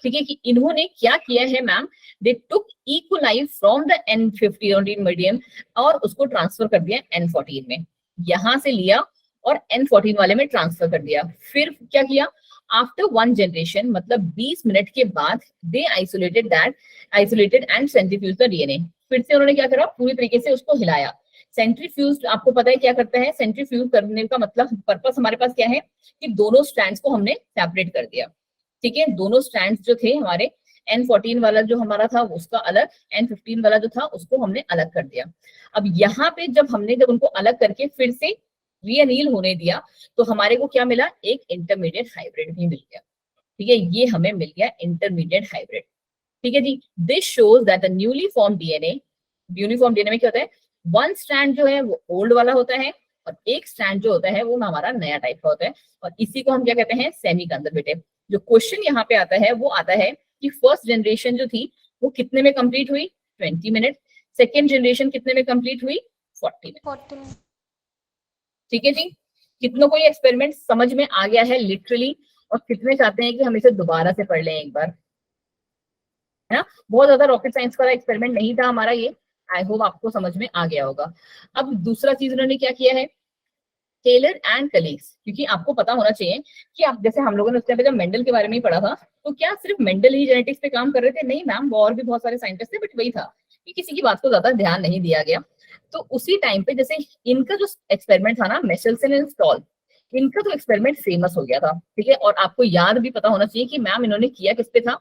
Speaker 2: ठीक है, कि इन्होंने क्या किया है ma'am, they took E coli from the N15 medium और उसको ट्रांसफर कर दिया N14 में, यहां से लिया और N14 वाले में ट्रांसफर कर दिया। फिर क्या किया, आफ्टर 1 जनरेशन, मतलब 20 मिनट के बाद, they isolated and centrifuge the DNA. फिर से उन्होंने क्या करा, पूरी तरीके से उसको हिलाया। सेंट्रीफ्यूज आपको पता है क्या करता है, सेंट्रीफ्यूज करने का मतलब पर्पस हमारे पास क्या है, कि दोनों स्ट्रैंड्स को हमने सेपरेट कर दिया, ठीक है, दोनों स्ट्रैंड्स जो थे हमारे, N14 वाला जो हमारा था उसका अलग, N15 वाला जो था उसको हमने अलग कर दिया। अब यहाँ पे जब उनको अलग करके फिर से रीअनील होने दिया, तो हमारे को क्या मिला, एक इंटरमीडिएट हाइब्रिड भी मिल गया, ठीक है, ये हमें मिल गया इंटरमीडिएट हाइब्रिड, ठीक है जी। This shows that the newly form DNA, uniform DNA में क्या होता है, वन स्ट्रैंड जो है वो ओल्ड वाला होता है और एक स्ट्रैंड जो होता है वो हमारा नया टाइप का होता है, और इसी को हम क्या कहते हैं, सेमी कंजर्वेटिव। जो क्वेश्चन यहाँ पे आता है वो आता है कि फर्स्ट जनरेशन जो थी वो कितने में कंप्लीट हुई, 20 मिनट, सेकेंड जनरेशन कितने में कंप्लीट हुई, 40 मिनट, ठीक है जी। कितनों को ये एक्सपेरिमेंट समझ में आ गया है लिटरली, और कितने चाहते हैं कि हम इसे दोबारा से पढ़ लें एक बार, है ना, बहुत ज्यादा रॉकेट साइंस का एक्सपेरिमेंट नहीं था हमारा ये, आई होप आपको समझ में आ गया होगा। अब दूसरा चीज उन्होंने क्या किया है, टेलर एंड कलीग्स, क्योंकि आपको पता होना चाहिए कि आप, जैसे हम लोगों ने उस टाइम पे जब मेंडल के बारे में ही पढ़ा था, तो क्या सिर्फ मेंडल ही जेनेटिक्स पे काम कर रहे थे, नहीं मैम, वो और भी बहुत सारे साइंटिस्ट थे, बट वही था कि किसी की बात को ज्यादा ध्यान नहीं दिया गया। तो उसी टाइम पे जैसे इनका जो एक्सपेरिमेंट था ना, मेशेल्सन एंड स्टॉल, इनका तो एक्सपेरिमेंट फेमस हो गया था, ठीक है, और आपको याद भी पता होना चाहिए कि मैम इन्होंने किया किस पे था,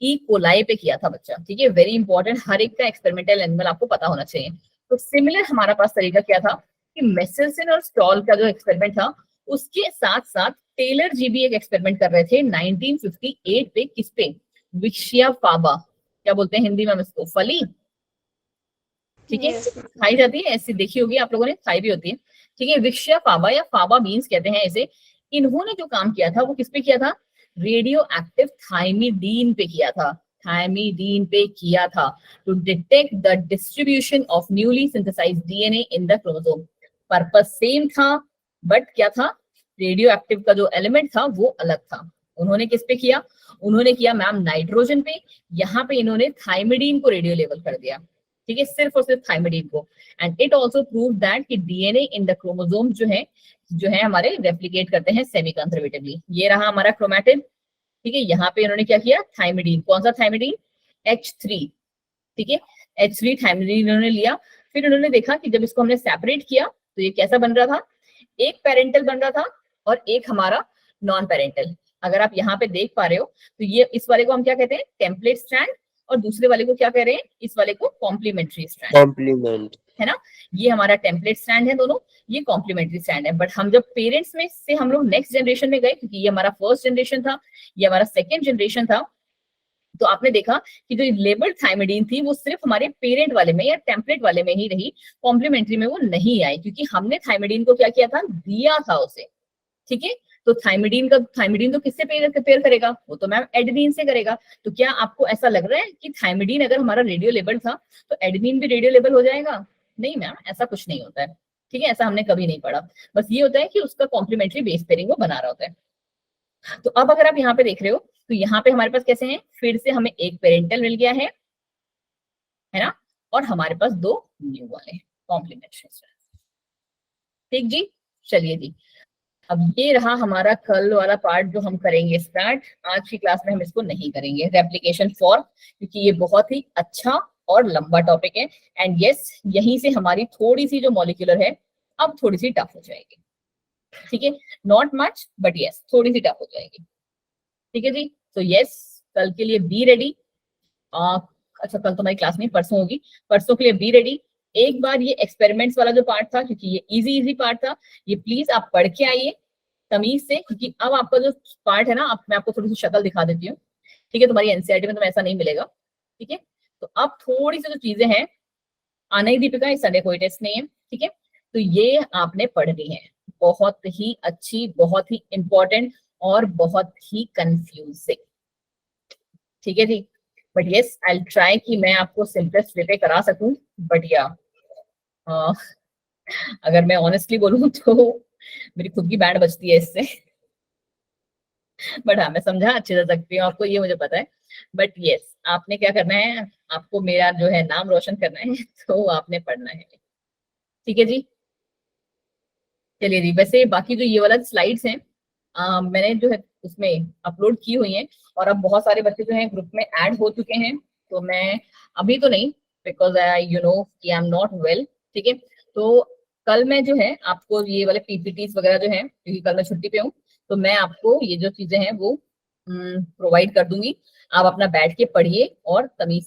Speaker 2: ई कोलाई पे किया था बच्चा, ठीक है, वेरी इंपॉर्टेंट, हर एक का एक्सपेरिमेंटल एनिमल आपको पता होना चाहिए। तो सिमिलर हमारा पास तरीका क्या था कि मेशेल्सन और स्टॉल का जो एक्सपेरिमेंट था, उसके साथ साथ टेलर जी भी एक एक्सपेरिमेंट कर रहे थे 1958 पे, किस पे, विक्शिया फाबा, क्या बोलते हैं हिंदी में इसको, फली, ठीक है, खाई जाती है, ऐसी देखी होगी आप लोगों ने, खाई भी होती है, ठीक है, विक्शिया फाबा या फाबा बीन्स कहते हैं इसे। इन्होंने जो काम किया था वो किस पे किया था, रेडियो एक्टिव थायमिडीन पे किया था, थायमिडीन पे किया था, to detect the distribution of newly synthesised DNA in the chromosome. Purpose same था, बट क्या था, रेडियो एक्टिव का जो एलिमेंट था वो अलग था। उन्होंने किस पे किया, उन्होंने किया मैम नाइट्रोजन पे, यहाँ पे इन्होंने थायमिडीन को रेडियो लेवल कर दिया, ठीक है, सिर्फ और सिर्फ थायमिडीन को। And it also prove that कि डीएनए इन द क्रोमोसोम जो है हमारे रेप्लिकेट करते हैं सेमी कंजर्वेटिवली। ये रहा हमारा क्रोमैटिड, ठीक है, यहाँ पे इन्होंने क्या किया, थायमिडीन, कौन सा थायमिडीन, H3, ठीक है। H3 थायमिडीन इन्होंने लिया, फिर उन्होंने देखा कि जब इसको हमने सेपरेट किया तो ये कैसा बन रहा था, एक पेरेंटल बन रहा था और एक हमारा नॉन पेरेंटल। अगर आप यहाँ पे देख पा रहे हो तो ये इस वाले को हम क्या कहते हैं, टेम्पलेट स्ट्रैंड, और दूसरे वाले को क्या कह रहे हैं, इस वाले को कॉम्प्लीमेंट्री स्ट्रैंड,
Speaker 5: कॉम्प्लीमेंट।
Speaker 2: है ना। ये हमारा टेम्पलेट स्ट्रैंड है दोनों, ये कॉम्प्लीमेंट्री स्ट्रैंड है। बट हम जब पेरेंट्स में से हम लोग नेक्स्ट जनरेशन में गए, क्योंकि ये हमारा फर्स्ट जनरेशन था, ये हमारा सेकेंड जनरेशन था, तो आपने देखा कि जो लेबल्ड थायमिडीन थी वो सिर्फ हमारे पेरेंट वाले में या टेम्पलेट वाले में ही रही, कॉम्प्लीमेंट्री में वो नहीं आई, क्योंकि हमने थायमिडीन को क्या किया था, दिया था उसे, ठीक है। तो थायमिडीन तो किससे पेयर करेगा, वो तो मैम एडेनिन से करेगा। तो क्या आपको ऐसा लग रहा है कि थायमिडीन अगर हमारा रेडियो लेबल था तो एडेनिन भी रेडियो लेबल हो जाएगा? नहीं मैम, ऐसा कुछ नहीं होता है, ठीक है, ऐसा हमने कभी नहीं पढ़ा। बस ये होता है कि उसका कॉम्प्लीमेंट्री बेस पेयरिंग वो बना रहा होता है। तो अब अगर आप यहाँ पे देख रहे हो तो यहाँ पे हमारे पास कैसे हैं, फिर से हमें एक पेरेंटल मिल गया है ना, और हमारे पास दो न्यू वाले कॉम्प्लीमेंट्री। ठीक जी, चलिए जी, अब ये रहा हमारा कल वाला पार्ट जो हम करेंगे स्टार्ट। आज की क्लास में हम इसको नहीं करेंगे, रेप्लिकेशन फॉर्म, क्योंकि ये बहुत ही अच्छा और लंबा टॉपिक है। एंड यस, यहीं से हमारी थोड़ी सी जो मॉलिक्यूलर है अब थोड़ी सी टफ हो जाएगी, ठीक है, नॉट मच बट यस थोड़ी सी टफ हो जाएगी, ठीक है जी। तो यस, कल के लिए बी रेडी। अच्छा, कल तो हमारी क्लास नहीं, परसों होगी, परसों के लिए बी रेडी। एक बार ये एक्सपेरिमेंट्स वाला जो पार्ट था, क्योंकि ये इजी पार्ट था, ये प्लीज आप पढ़ के आइए तमीज से, क्योंकि अब आपका जो पार्ट है ना, मैं आपको थोड़ी सी शक्ल दिखा देती हूँ, ठीक है। तुम्हारी एनसीईआरटी में तो ऐसा नहीं मिलेगा, ठीक है। तो अब थोड़ी सी जो चीजें हैं, आना ही दीपिका, इस संडे कोई टेस्ट नहीं है, ठीक है। तो ये आपने पढ़नी है, बहुत ही अच्छी, बहुत ही इंपॉर्टेंट और बहुत ही कंफ्यूजिंग, ठीक है जी। But yes, I will try कि मैं आपको सिंपलेस्ट वे पे करा सकूं, बट या अगर मैं ऑनेस्टली बोलूं तो मेरी खुद की बैंड बजती है इससे बट हाँ, मैं समझा अच्छे से सकती हूँ आपको, ये मुझे पता है। बट यस, आपने क्या करना है, आपको मेरा जो है नाम रोशन करना है तो आपने पढ़ना है, ठीक है जी। चलिए जी, वैसे बाकी जो ये वाला स्लाइड्स हैं मैंने जो है उसमें अपलोड की हुई हैं, और अब बहुत सारे बच्चे जो हैं ग्रुप में ऐड हो चुके हैं, तो मैं अभी तो नहीं, बिकॉज आई यू नो कि आई एम नॉट वेल, ठीक है। तो कल मैं जो है आपको ये वाले पीपीटीज वगैरह जो है, क्योंकि कल मैं छुट्टी पे हूँ, तो मैं आपको ये जो चीजें हैं वो प्रोवाइड कर दूंगी। आप अपना बैठ के पढ़िए और तमीज